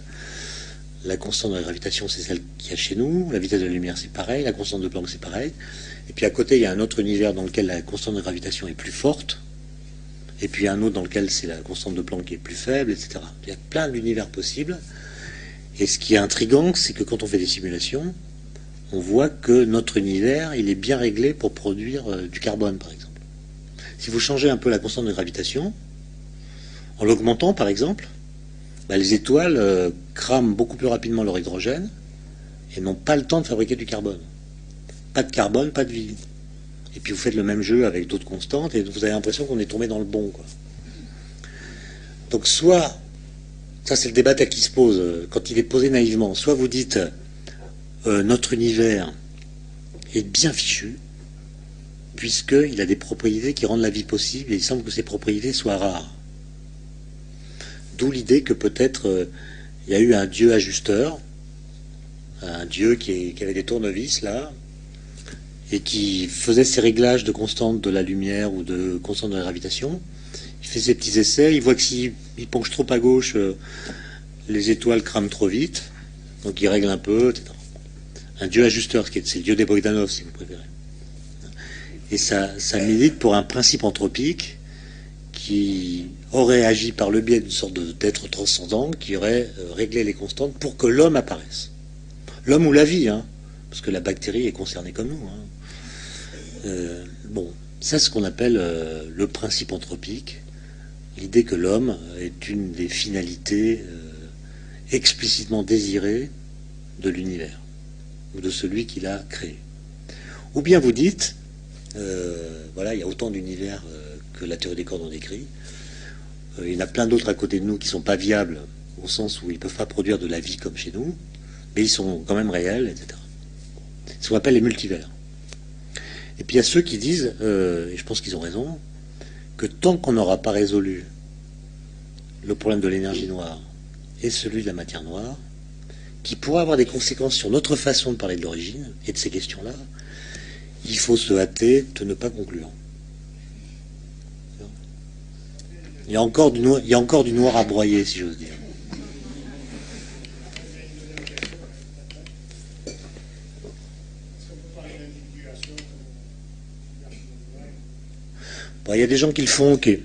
S2: la constante de la gravitation, c'est celle qu'il y a chez nous, la vitesse de la lumière, c'est pareil, la constante de Planck, c'est pareil. Et puis à côté, il y a un autre univers dans lequel la constante de gravitation est plus forte, et puis un autre dans lequel c'est la constante de Planck qui est plus faible, etc. Il y a plein d'univers possibles. Et ce qui est intriguant, c'est que quand on fait des simulations, on voit que notre univers, il est bien réglé pour produire du carbone, par exemple. Si vous changez un peu la constante de gravitation, en l'augmentant, par exemple, les étoiles crament beaucoup plus rapidement leur hydrogène et n'ont pas le temps de fabriquer du carbone. Pas de carbone, pas de vie. Et puis vous faites le même jeu avec d'autres constantes et vous avez l'impression qu'on est tombé dans le bon, quoi. Donc soit, ça c'est le débat qui se pose quand il est posé naïvement, soit vous dites notre univers est bien fichu puisqu'il a des propriétés qui rendent la vie possible et il semble que ces propriétés soient rares. D'où l'idée que peut-être il y a eu un dieu ajusteur, un dieu qui avait des tournevis là, et qui faisait ses réglages de constante de la lumière ou de constante de la gravitation. Il fait ses petits essais, il voit que s'il penche trop à gauche, les étoiles crament trop vite, donc il règle un peu, etc. Un dieu ajusteur, c'est le dieu des Bogdanov, si vous préférez. Et ça milite pour un principe anthropique qui aurait agi par le biais d'une sorte d'être transcendant qui aurait réglé les constantes pour que l'homme apparaisse. L'homme ou la vie, hein, parce que la bactérie est concernée comme nous. Hein. Bon, ça c'est ce qu'on appelle le principe anthropique, l'idée que l'homme est une des finalités explicitement désirées de l'univers, ou de celui qui l'a créé. Ou bien vous dites, voilà, il y a autant d'univers que la théorie des cordes en décrit. Il y en a plein d'autres à côté de nous qui ne sont pas viables, au sens où ils ne peuvent pas produire de la vie comme chez nous, mais ils sont quand même réels, etc. C'est ce qu'on appelle les multivers. Et puis il y a ceux qui disent, et je pense qu'ils ont raison, que tant qu'on n'aura pas résolu le problème de l'énergie noire et celui de la matière noire, qui pourra avoir des conséquences sur notre façon de parler de l'origine et de ces questions-là, il faut se hâter de ne pas conclure. Il y a encore du noir à broyer, si j'ose dire. Bon, il y a des gens qui le font, qui...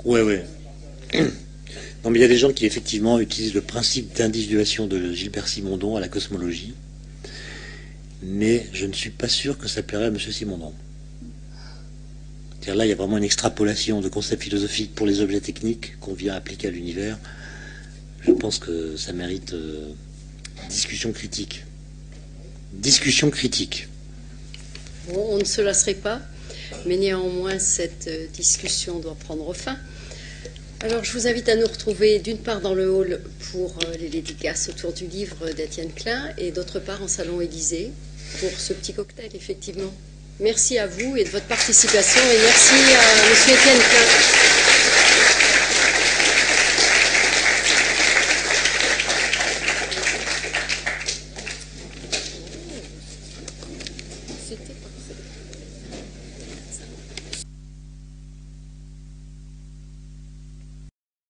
S2: Ouais. Non, mais il y a des gens qui effectivement utilisent le principe d'individuation de Gilbert Simondon à la cosmologie, mais je ne suis pas sûr que ça plairait à M. Simondon. C'est-à-dire là, il y a vraiment une extrapolation de concepts philosophiques pour les objets techniques qu'on vient appliquer à l'univers. Je pense que ça mérite discussion critique. Discussion critique.
S1: Bon, on ne se lasserait pas, mais néanmoins, cette discussion doit prendre fin. Alors, je vous invite à nous retrouver d'une part dans le hall pour les dédicaces autour du livre d'Étienne Klein et d'autre part en salon Élysée pour ce petit cocktail, effectivement. Merci à vous et de votre participation et merci à M. Étienne Klein. C'était parfait.